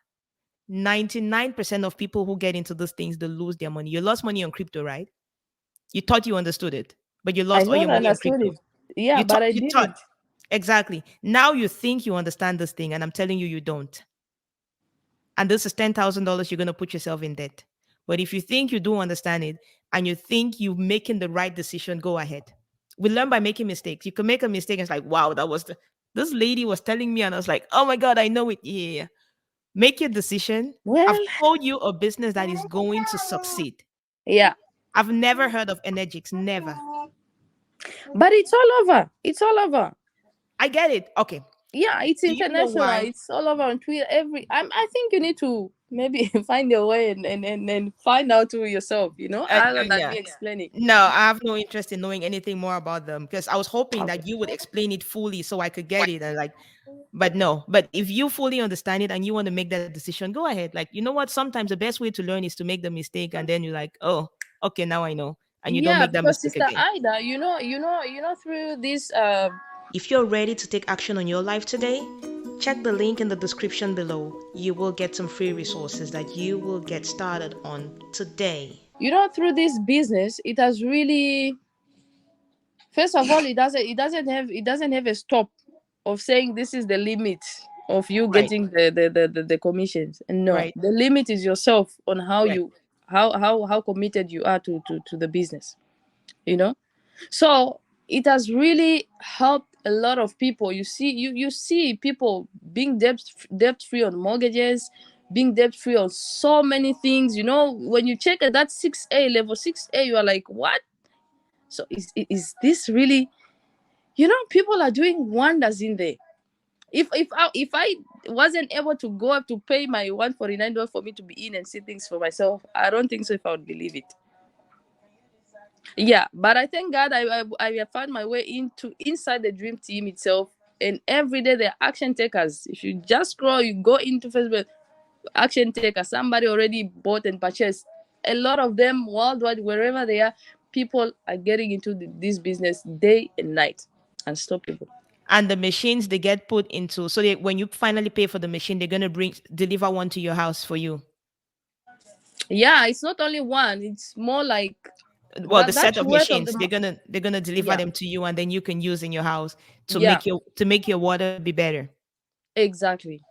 99% of people who get into those things, they lose their money. You lost money on crypto, right? You thought you understood it, but you I lost all your thought I money on understood crypto. it. Yeah, You but thought I you thought didn't. exactly. Now you think you understand this thing, and I'm telling you, you don't. And this is $10,000 you're going to put yourself in debt. But if you think you do understand it and you think you're making the right decision, go ahead. We learn by making mistakes. You can make a mistake and it's like, wow, this lady was telling me, and I was like, oh my God, I know it. Yeah. Make your decision. I've Well, told you a business that is going to succeed. yeah, I've never heard of Energix, never. but it's all over. It's all over. I get it. Okay. Yeah, it's Do you know international. why? It's all over on Twitter. I think you need to maybe find a way and find out to yourself. Other than Yeah. me explaining. No, I have no interest in knowing anything more about them because I was hoping Okay. that you would explain it fully so I could get it and like, but no. But if you fully understand it and you want to make that decision, go ahead. Like, you know what? Sometimes the best way to learn is to make the mistake and then you're like, oh, okay, now I know, and you don't Yeah, make that because mistake Sister again. Ida, through this. If you're ready to take action on your life today, check the link in the description below. You will get some free resources that you will get started on today. Through this business, it has really. First of all, it doesn't have a stop of saying this is the limit of you Right, getting the commissions. And no, right, the limit is yourself on how right. you how committed you are to the business. You know, so it has really helped a lot of people. You see people being debt free on mortgages, being debt free on so many things. When you check at that 6A level 6A, you are like, what? So is this really? People are doing wonders in there. If I wasn't able to go up to pay my $149 for me to be in and see things for myself, I don't think so if I would believe it. Yeah, but I thank God I have found my way into inside the dream team itself. And every day they're action takers. If you just scroll, you go into Facebook, action takers. Somebody already bought and purchased. A lot of them worldwide, wherever they are, people are getting into this business day and night. Unstoppable. And the machines they get put into, so when you finally pay for the machine, they're gonna deliver one to your house for you. Yeah, it's not only one, it's more like Well, the set that's of worth of machines, the they're gonna deliver yeah. them to you, and then you can use in your house Yeah, to make your water be better. exactly.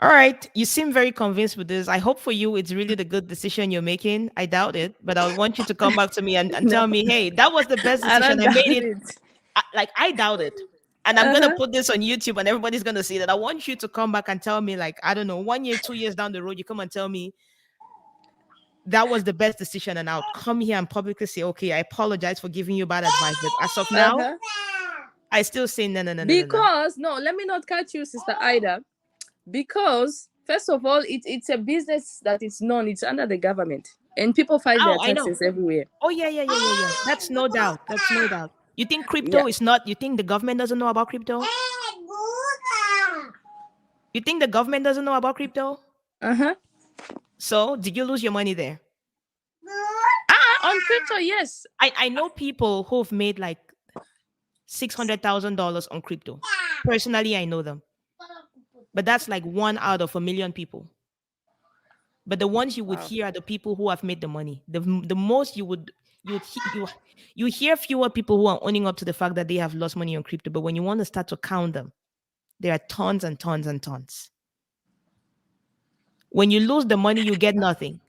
All right, you seem very convinced with this. I hope for you it's really the good decision you're making. I doubt it, but I want you to come back to me and No, tell me, hey, that was the best I decision. don't I made doubt it. it. Like I doubt it. And I'm gonna Uh-huh. put this on YouTube and everybody's gonna see that. I want you to come back and tell me, like, I don't know, 1 year, 2 years down the road, you come and tell me that was the best decision, and I'll come here and publicly say, okay, I apologize for giving you bad advice. But as of now, Uh-huh. I still say no, no, no, no, no, no. Because no, let me not cut you, Sister Ida. Because first of all, it's a business that is known. It's under the government, and people fight their Oh, I know. taxes everywhere. Oh yeah, yeah, yeah, yeah, yeah. That's no doubt. That's no doubt. You think Yeah. crypto is not? You think the government doesn't know about crypto? You think the government doesn't know about crypto? Uh-huh. So did you lose your money there? On crypto, yes. I know people who've made like $600,000 on crypto. Personally, I know them, but that's like one out of a million people. But the ones you would Wow. hear are the people who have made the money. The most you would you hear fewer people who are owning up to the fact that they have lost money on crypto. But when you want to start to count them, there are tons and tons and tons. When you lose the money, you get nothing.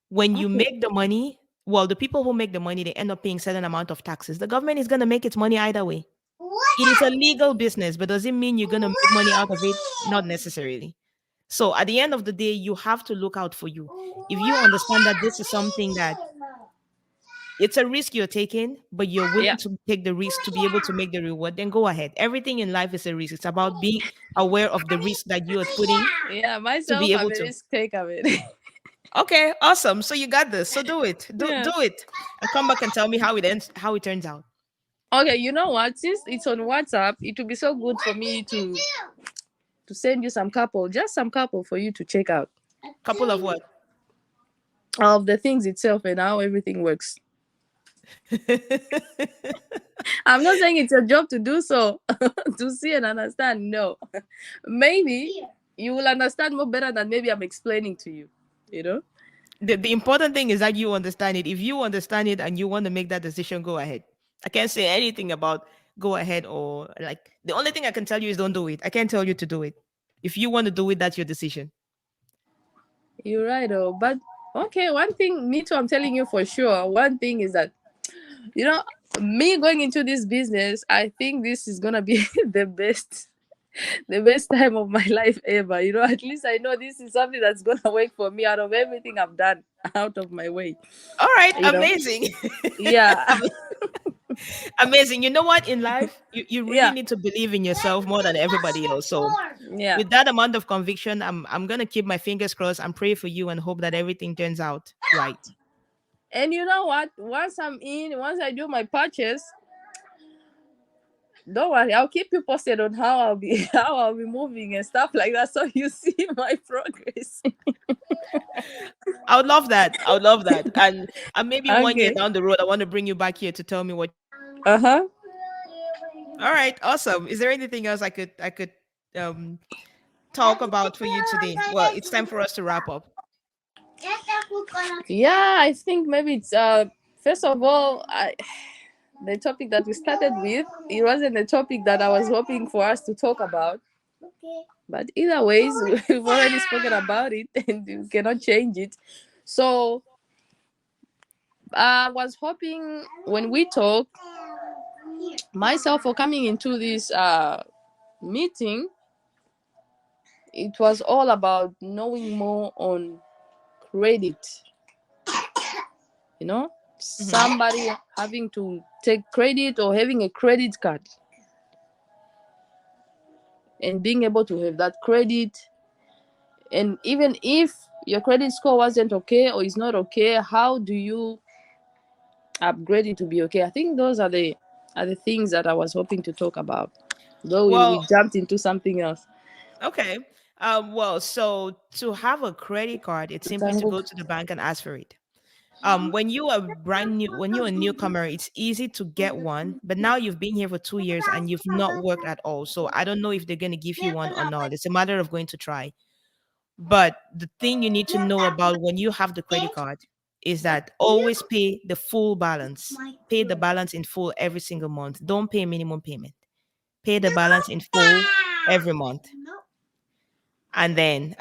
When you Okay. make the money, well, the people who make the money, they end up paying certain amount of taxes. The government is going to make its money either way. It is a legal business, but does it mean you're going to make money out of it? Not necessarily. So at the end of the day, you have to look out for you. If you understand that this is something that it's a risk you're taking, but you're Yeah. willing to take the risk to be able to make the reward, then go ahead. Everything in life is a risk. It's about being aware of the risk that you are putting Yeah, to myself, be I'm able a to. risk taker, man. Okay, awesome. So you got this. So do it. Do Yeah. it. And come back and tell me how it ends, how it turns out. Okay, you know what? Since it's on WhatsApp, it would be so good for me to send you just some couple for you to check out Couple of what? of the things itself and how everything works. I'm not saying it's your job to do so, to see and understand. No, maybe. you will understand more better than maybe I'm explaining to you. You know? The important thing is that you understand it. If you understand it and you want to make that decision, go ahead. I can't say anything about go ahead or like the only thing I can tell you is don't do it. I can't tell you to do it. If you want to do it, that's your decision. You're right, oh. But okay, one thing, me too, I'm telling you for sure. One thing is that, you know, me going into this business, I think this is gonna be the best time of my life ever. You know, at least I know this is something that's gonna work for me out of everything I've done out of my way. All right, You know? amazing. Yeah. Amazing. You know what? In life, you really Yeah. need to believe in yourself more than everybody else. So Yeah. with that amount of conviction, I'm gonna keep my fingers crossed and pray for you and hope that everything turns out right. And you know what? Once I do my purchase, don't worry, I'll keep you posted on how I'll be how I'll be moving and stuff like that. So you see my progress. I would love that. I would love that. And maybe 1 year Okay. down the road, I want to bring you back here to tell me what you're doing. Uh-huh. All right, awesome. Is there anything else I could um talk about for you today? Well, it's time for us to wrap up. Yeah, I think maybe it's first of all, the topic that we started with, it wasn't a topic that I was hoping for us to talk about. But either ways, we've already spoken about it and we cannot change it. So I was hoping when we talk, myself for coming into this meeting, it was all about knowing more on credit. You know, Hmm. somebody having to take credit or having a credit card and being able to have that credit. And even if your credit score wasn't okay or is not okay, how do you upgrade it to be okay? I think those are the things that I was hoping to talk about. Though we Well, jumped into something else. okay. Well, so to have a credit card, it's simply to Tango. go to the bank and ask for it. When you are brand new, when you're a newcomer, it's easy to get one, but now you've been here for 2 years and you've not worked at all. So I don't know if they're going to give you one or not. It's a matter of going to try. But the thing you need to know about when you have the credit card is that always pay the full balance. Pay the balance in full every single month. Don't pay minimum payment. Pay the balance in full every month. And then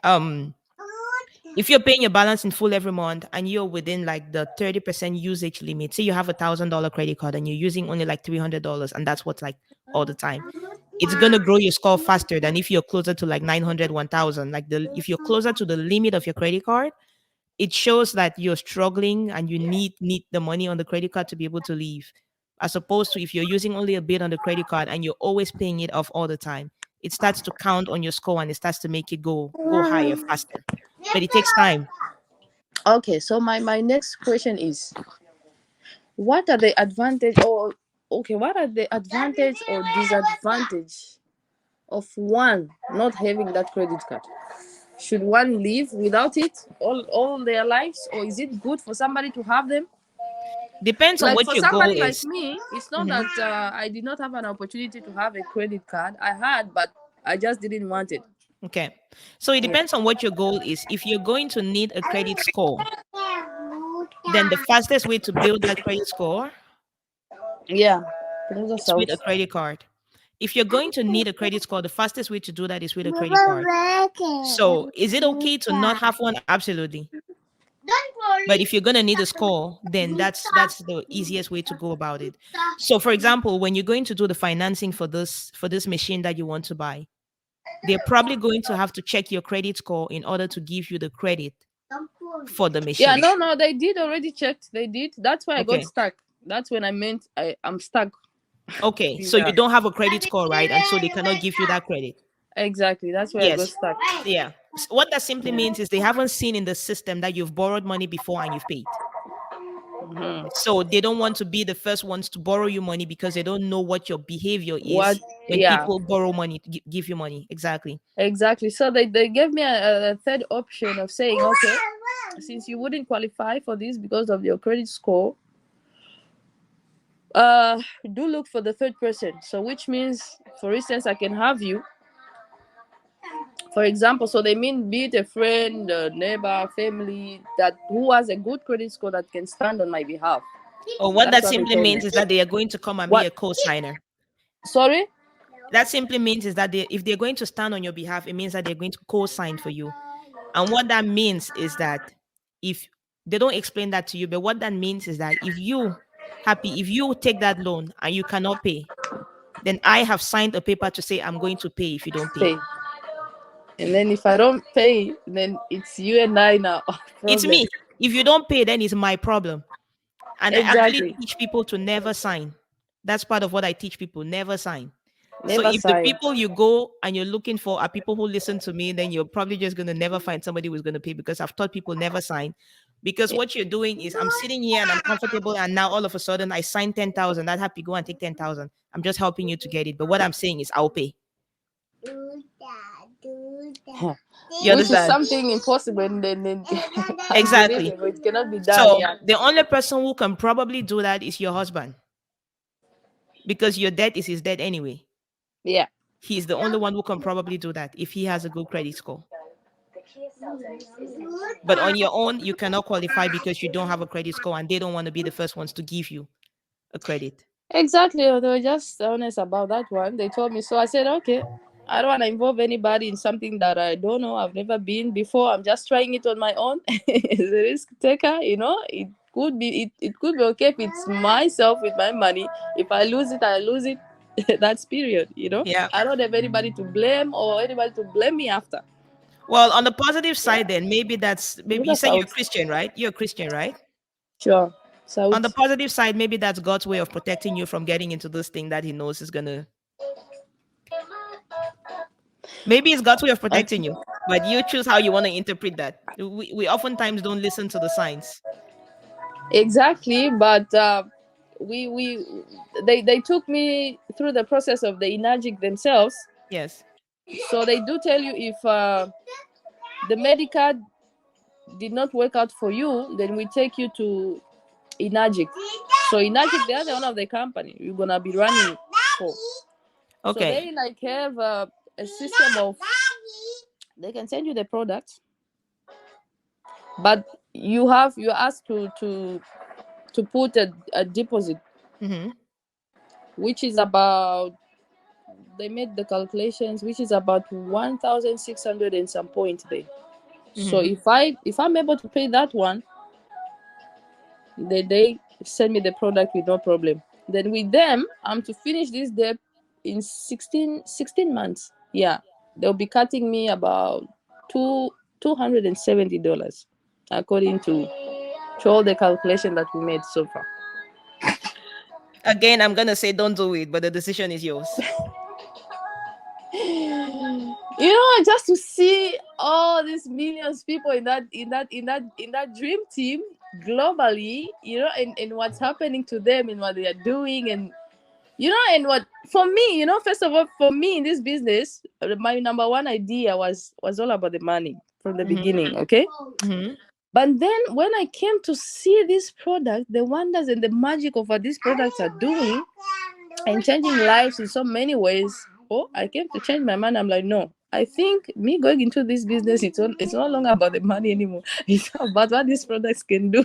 if you're paying your balance in full every month and you're within like the 30% usage limit, say you have $1,000 credit card and you're using only like $300, and that's what's like all the time, it's gonna grow your score faster than if you're closer to like 900, 1,000. Like the if you're closer to the limit of your credit card, it shows that you're struggling and you need the money on the credit card to be able to leave. As opposed to if you're using only a bit on the credit card and you're always paying it off all the time, it starts to count on your score and it starts to make it go higher faster. But it takes time. Okay, so my next question is, what are the advantage or okay, what are the advantage or disadvantage of one not having that credit card? Should one live without it all their lives, or is it good for somebody to have them? Depends on Like what for your goal somebody like is. me, it's not Mhm. that I did not have an opportunity to have a credit card. I had, but I just didn't want it. Okay. So it Yeah. depends on what your goal is. If you're going to need a credit score, then the fastest way to build that credit score Yeah. Those are is with a sauce. credit card. If you're going to need a credit score, the fastest way to do that is with a credit card. So is it okay to not have one? Absolutely. But if you're gonna need a score, then that's the easiest way to go about it. So for example, when you're going to do the financing for this machine that you want to buy, they're probably going to have to check your credit score in order to give you the credit for the Yeah, machine. no, they did already checked. They did. That's why I got Okay. stuck. That's when I meant I'm stuck. Okay. So you Yeah. don't have a credit score, right? And so they cannot give you that credit. Exactly. That's where I got Yes. stuck. Yeah. What that simply means is they haven't seen in the system that you've borrowed money before and you've paid. Mhm. So they don't want to be the first ones to borrow you money because they don't know what your behavior What? is when Yeah. people borrow money to give you money. Exactly. Exactly. So they gave me a third option of saying, okay, since you wouldn't qualify for this because of your credit score, do look for the third person. So which means, for instance, I can have you For example, so they mean be it a friend, a neighbor, family that who has a good credit score that can stand on my behalf. Or what That's that what they simply told me. means is that they are going to come and be What? a co-signer. Sorry? That simply means is that if they're going to stand on your behalf, it means that they're going to co-sign for you. And what that means is that if they don't explain that to you, but what that means is that if you take that loan and you cannot pay, then I have signed a paper to say I'm going to pay if you don't pay. Pay. And then if I don't pay, then it's you and I now It's problem. me. If you don't pay, then it's my problem. And I actually Exactly. teach people to never sign. That's part of what I teach people, never sign. So Never if the sign. people you go and you're looking for are people who listen to me, then you're probably just going to never find somebody who's going to pay, because I've taught people never sign. Because Yeah. what you're doing is I'm sitting here and I'm comfortable, and now all of a sudden I sign 10,000. I'd happy go and take 10,000. I'm just helping you to get it. But what I'm saying is I'll pay. Huh. You Which is understand? something impossible and then Exactly. unbelievable. It cannot be done. So Yeah. the only person who can probably do that is your husband, because your debt is his debt anyway. Yeah. He's the only one who can probably do that if he has a good credit score. But on your own, you cannot qualify because you don't have a credit score and they don't want to be the first ones to give you a credit. Exactly. They were just honest about that one. They told me so. I said, okay. I don't want to involve anybody in something that I don't know. I've never been before. I'm just trying it on my own. As a risk taker, it could be okay if it's myself with my money. If I lose it, I lose it. That's period. Yeah. I don't have anybody to blame or anybody to blame me after. Well, on the positive Yeah. side, then maybe you Buddha say you're South. a Christian, right? You're a Christian, right? Sure. On the South. positive side, maybe that's God's way of protecting you from getting into this thing that He knows is gonna. Maybe it's God's way of protecting you, but you choose how you want to interpret that. We oftentimes don't listen to the signs. Exactly, but we they took me through the process of the Inagic themselves. Yes. So they do tell you if the medical did not work out for you, then we take you to Inagic. So Inagic, they are the owner of the company you're gonna be running for. So Okay. they like have a system of they can send you the product, but you're asked to put a deposit, Mm-hmm. which is about they made the calculations, which is about 1,600 and some point there. So Mm-hmm. if I'm able to pay that one, they send me the product with no problem. Then with them, I'm to finish this debt in 16 months. Yeah, they'll be cutting me about $270 according to all the calculation that we made so far. Again, I'm gonna say don't do it, but the decision is yours. Just to see all these millions of people in that dream team globally, and what's happening to them and what they are doing, and what for me, first of all, for me in this business, my number one idea was all about the money from the Mm-hmm. beginning. Okay. Mm-hmm. But then when I came to see this product, the wonders and the magic of what these products are doing and changing lives in so many ways, I came to change my mind. I'm like, no, I think me going into this business, it's no longer about the money anymore. It's about what these products can do.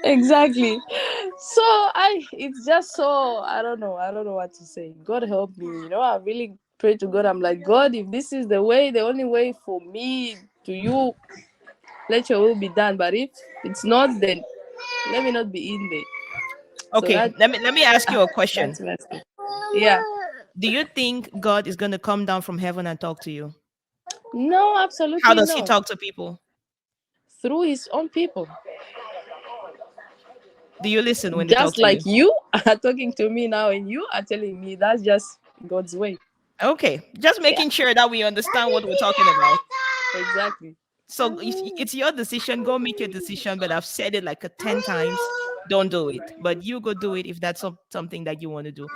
Exactly. So it's just so I don't know what to say. God help me. I really pray to God. I'm like, God, if this is the only way for me to you, let your will be done. But if it's not, then let me not be in there. So Okay. Let me ask you a question. that's messed up. Yeah. Do you think God is gonna come down from heaven and talk to you? No, How absolutely does He no. talk to people? Through his own people. Do you listen when they talk Just to like you? you are talking to me now and you are telling me that's just God's way. Okay, just Yeah. making sure that we understand what we're talking about. Exactly. So it's your decision. Go make your decision. But I've said it like 10 times. Don't do it. But you go do it if that's something that you want to do.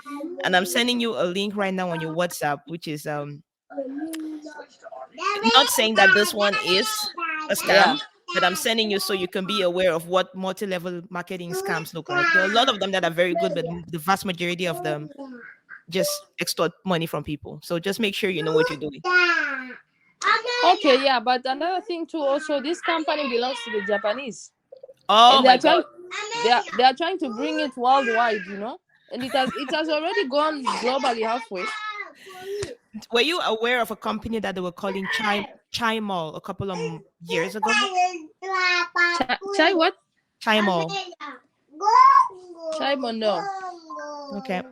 And I'm sending you a link right now on your WhatsApp, which is not saying that this one is a Yeah. scam, but I'm sending you so you can be aware of what multi-level marketing scams look like. There are a lot of them that are very good, but the vast majority of them just extort money from people. So just make sure you know what you're doing. Okay, yeah, but another thing too. Also, this company belongs to the Japanese, Oh and my God. they are trying to bring it worldwide. You know, and it has already gone globally halfway. Were you aware of a company that they were calling Chai Mall a couple of years ago? Chai what? Chai Mall. Chai mono. Okay.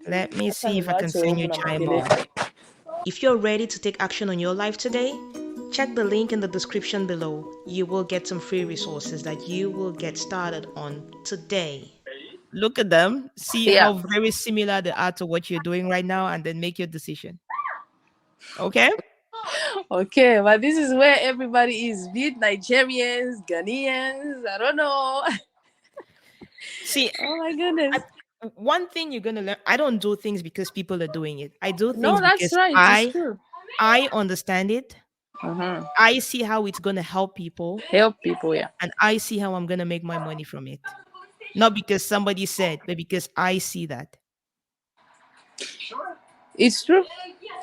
Let me see if I can Acha send you niwaache Chai Mall. makelele. If you're ready to take action on your life today, check the link in the description below. You will get some free resources that you will get started on today. Look at them, see Yeah. how very similar they are to what you're doing right now, and then make your decision. Okay? Okay, but this is where everybody is. Be it Nigerians, Ghanaians. I don't know. See, Oh my goodness. I, one thing you're gonna learn, I don't do things because people are doing it. I do No, things that's because right. It's true. I understand it. Mm-hmm. I see how it's gonna help people, Help people. Yeah. and I see how I'm gonna make my money from it. Not because somebody said, but because I see that. It's true.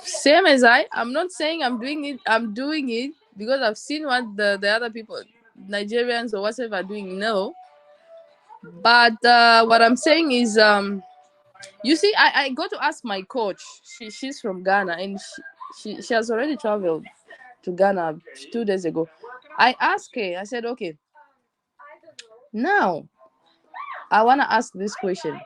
Same as I. I'm not saying I'm doing it. I'm doing it because I've seen what the other people, Nigerians or whatever, are doing. No, but what I'm saying is, you see, I got to ask my coach. She's from Ghana, and she has already traveled to Ghana 2 days ago. I asked her. I said, okay, now I wanna ask this question.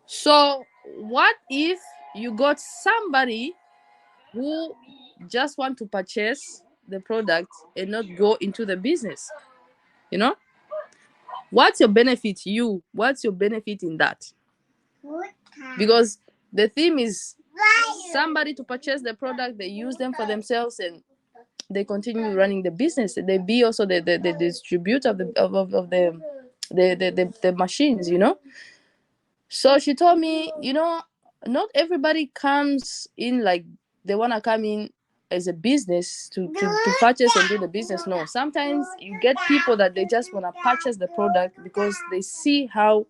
So, what if you got somebody who just want to purchase the product and not go into the business? You know, what's your benefit? What's your benefit in that? Because the theme is somebody to purchase the product, they use them for themselves, and they continue running the business. They be also the distributor of the machines. You know. So she told me, not everybody comes in like they want to come in as a business to purchase and do the business. No, sometimes you get people that they just want to purchase the product because they see how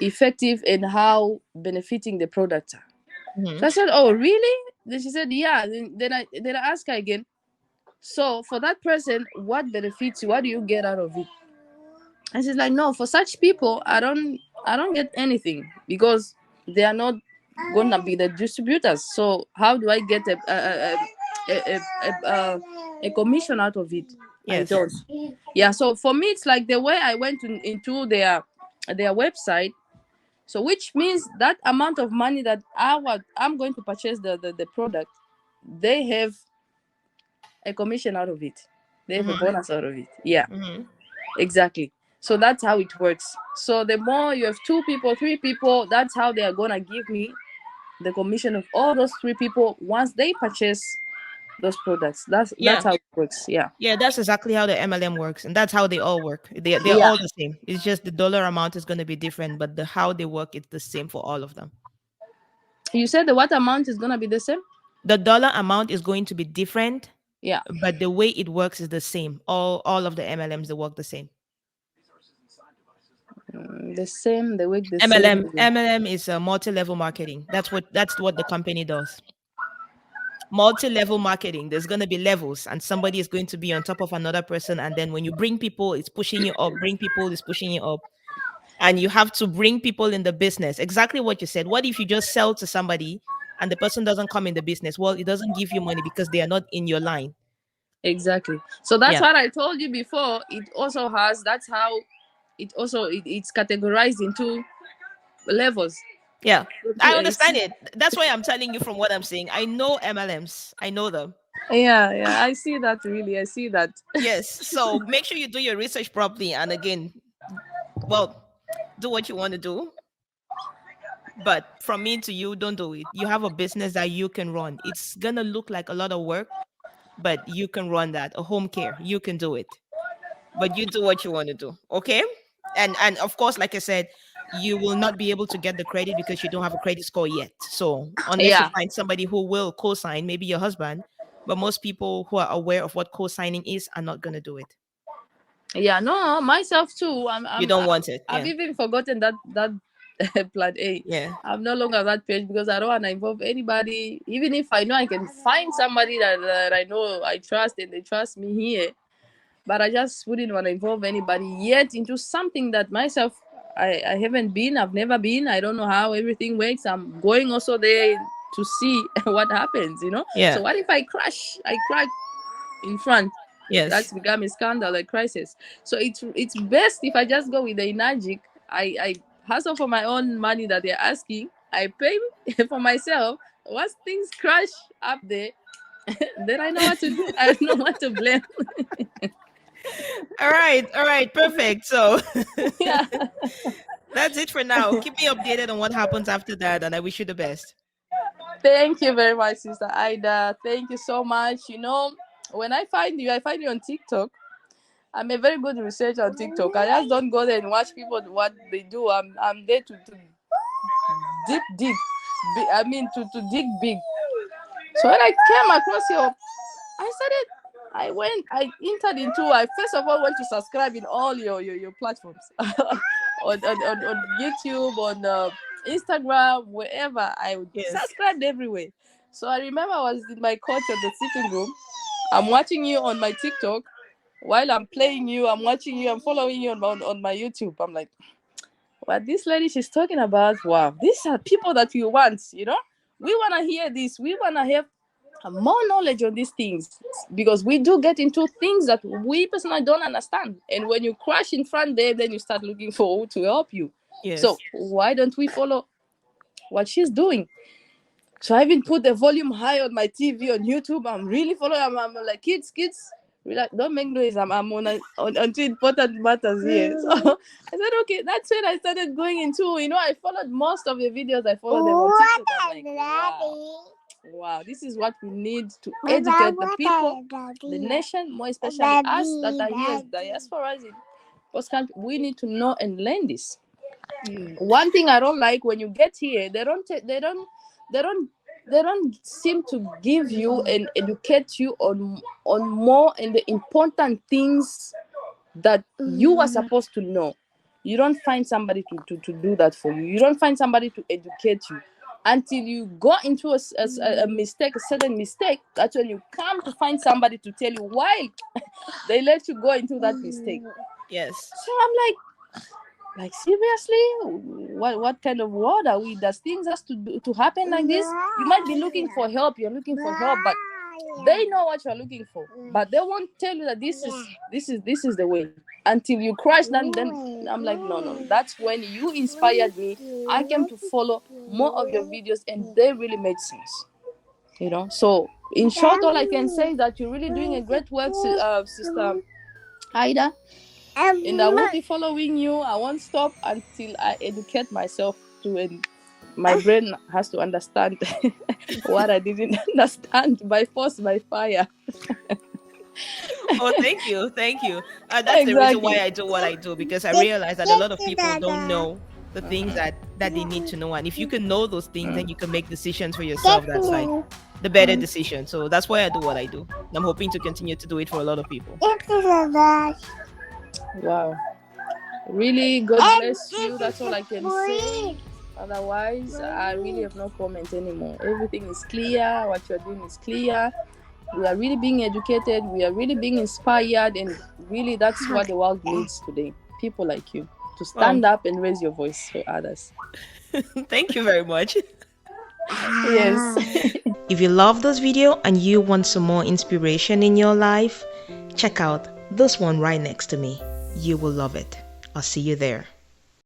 effective and how benefiting the product are. So Mhm. I said, oh, really? Then she said, yeah. Then I asked her again, so for that person, what benefits you? What do you get out of it? And she's like, no, for such people, I don't get anything because they are not gonna be the distributors. So how do I get a commission out of it? I Yes. don't. Yeah. So for me, it's like the way I went into their website. So which means that amount of money that I'm going to purchase the product, they have a commission out of it. They have a Mhm. bonus out of it. Yeah. Mhm. Exactly. So that's how it works. So the more you have 2 people, 3 people, that's how they are gonna give me the commission of all those 3 people once they purchase those products. That's Yeah. how it works. Yeah. Yeah, that's exactly how the MLM works, and that's how they all work. They're Yeah. all the same. It's just the dollar amount is going to be different, but the how they work it's the same for all of them. You said the what amount is gonna be the same? The dollar amount is going to be different, Yeah. but the way it works is the same. All of the MLMs they work the same. The same, they work the same. MLM is a multi-level marketing. That's what the company does. Multi-level marketing. There's going to be levels, and somebody is going to be on top of another person, and then when you bring people, it's pushing you up. Bring people is pushing you up, and you have to bring people in the business. Exactly what you said. What if you just sell to somebody and the person doesn't come in the business? Well, it doesn't give you money because they are not in your line. Exactly. So that's Yeah. what I told you before. It also has that's how it's categorized into levels. Yeah. So I to understand AC. it. That's why I'm telling you from what I'm saying. I know MLMs. I know them. Yeah, yeah, I see that really. I see that. Yes. So make sure you do your research properly. And again, well, do what you want to do. But from me to you, don't do it. You have a business that you can run. It's going to look like a lot of work, but you can run that. A home care, you can do it. But you do what you want to do. Okay. And of course, like I said, you will not be able to get the credit because you don't have a credit score yet. So unless you Yeah. find somebody who will co-sign, maybe your husband, but most people who are aware of what co-signing is are not going to do it. Yeah, no, myself too. You don't want it. I've Yeah. even forgotten that Plan A. Yeah. I'm no longer on that page because I don't want to involve anybody. Even if I know I can find somebody that I know I trust and they trust me here, but I just wouldn't want to involve anybody yet into something that myself I haven't been. I've never been. I don't know how everything works. I'm going also there to see what happens. Yeah. So what if I crash? I crash in front. Yes. That's become a scandal, a crisis. So it's best if I just go with the Inagic. I hustle for my own money that they're asking. I pay for myself. Once things crash up there, then I know what to do. I know what to blame. All right. All right. Perfect. So Yeah. that's it for now. Keep me updated on what happens after that, and I wish you the best. Thank you very much, Sister Ida. Thank you so much. When I find you on TikTok. I'm a very good researcher on TikTok. I just don't go there and watch people what they do. I'm there to dig. I mean to dig big. So when I came across I entered into, I first of all went to subscribe in all your platforms. on YouTube, on Instagram, wherever. I Yes. subscribed everywhere. So I remember I was in my couch at the sitting room. I'm watching you on my TikTok. While I'm playing you, I'm watching you, I'm following you on my YouTube. I'm like, what this lady she's talking about, wow, these are people that we want. We want to hear this. We want to have more knowledge on these things because we do get into things that we personally don't understand. And when you crash in front there, then you start looking for who to help you. So Yes. why don't we follow what she's doing? So I even put the volume high on my TV on YouTube. I'm really following. I'm like, kids, relax, don't make noise. I'm on two important matters here. So I said, okay, that's when I started going into. I followed most of the videos. I followed them on TikTok. I'm like, wow, this is what we need to educate the people, the nation, more especially us that are here as diasporas in post country. We need to know and learn this. One thing I don't like, when you get here, they don't they don't seem to give you and educate you on more and the important things that you are supposed to know. You don't find somebody to do that for you. You don't find somebody to educate you until you go into a mistake, a certain mistake. That's when you come to find somebody to tell you why they let you go into that mistake. Yes. So I'm like seriously, what kind of world are we? Does things has to happen like this? You might be looking for help. You're looking for help, but they know what you're looking for, but they won't tell you that this is the way until you crash. Then I'm like, no. That's when you inspired me. I came to follow more of your videos, and they really made sense. So in short, all I can say is that you're really doing a great work, Sister Haida. And I will be following you. I won't stop until I educate myself too, and my brain has to understand what I didn't understand by force, by fire. Oh, thank you. Thank you. That's the reason why Exactly. I do what I do, because I realize that a lot of people don't know the things that they need to know. And if you can know those things, then you can make decisions for yourself. That's like the better decision. So that's why I do what I do. And I'm hoping to continue to do it for a lot of people. Wow. Really, God bless you. That's all I can say. Otherwise, I really have no comment anymore. Everything is clear. What you're doing is clear. We are really being educated. We are really being inspired. And really, that's what the world needs today. People like you to stand up and raise your voice for others. Thank you very much. Yes. If you love this video and you want some more inspiration in your life, check out this one right next to me. You will love it. I'll see you there.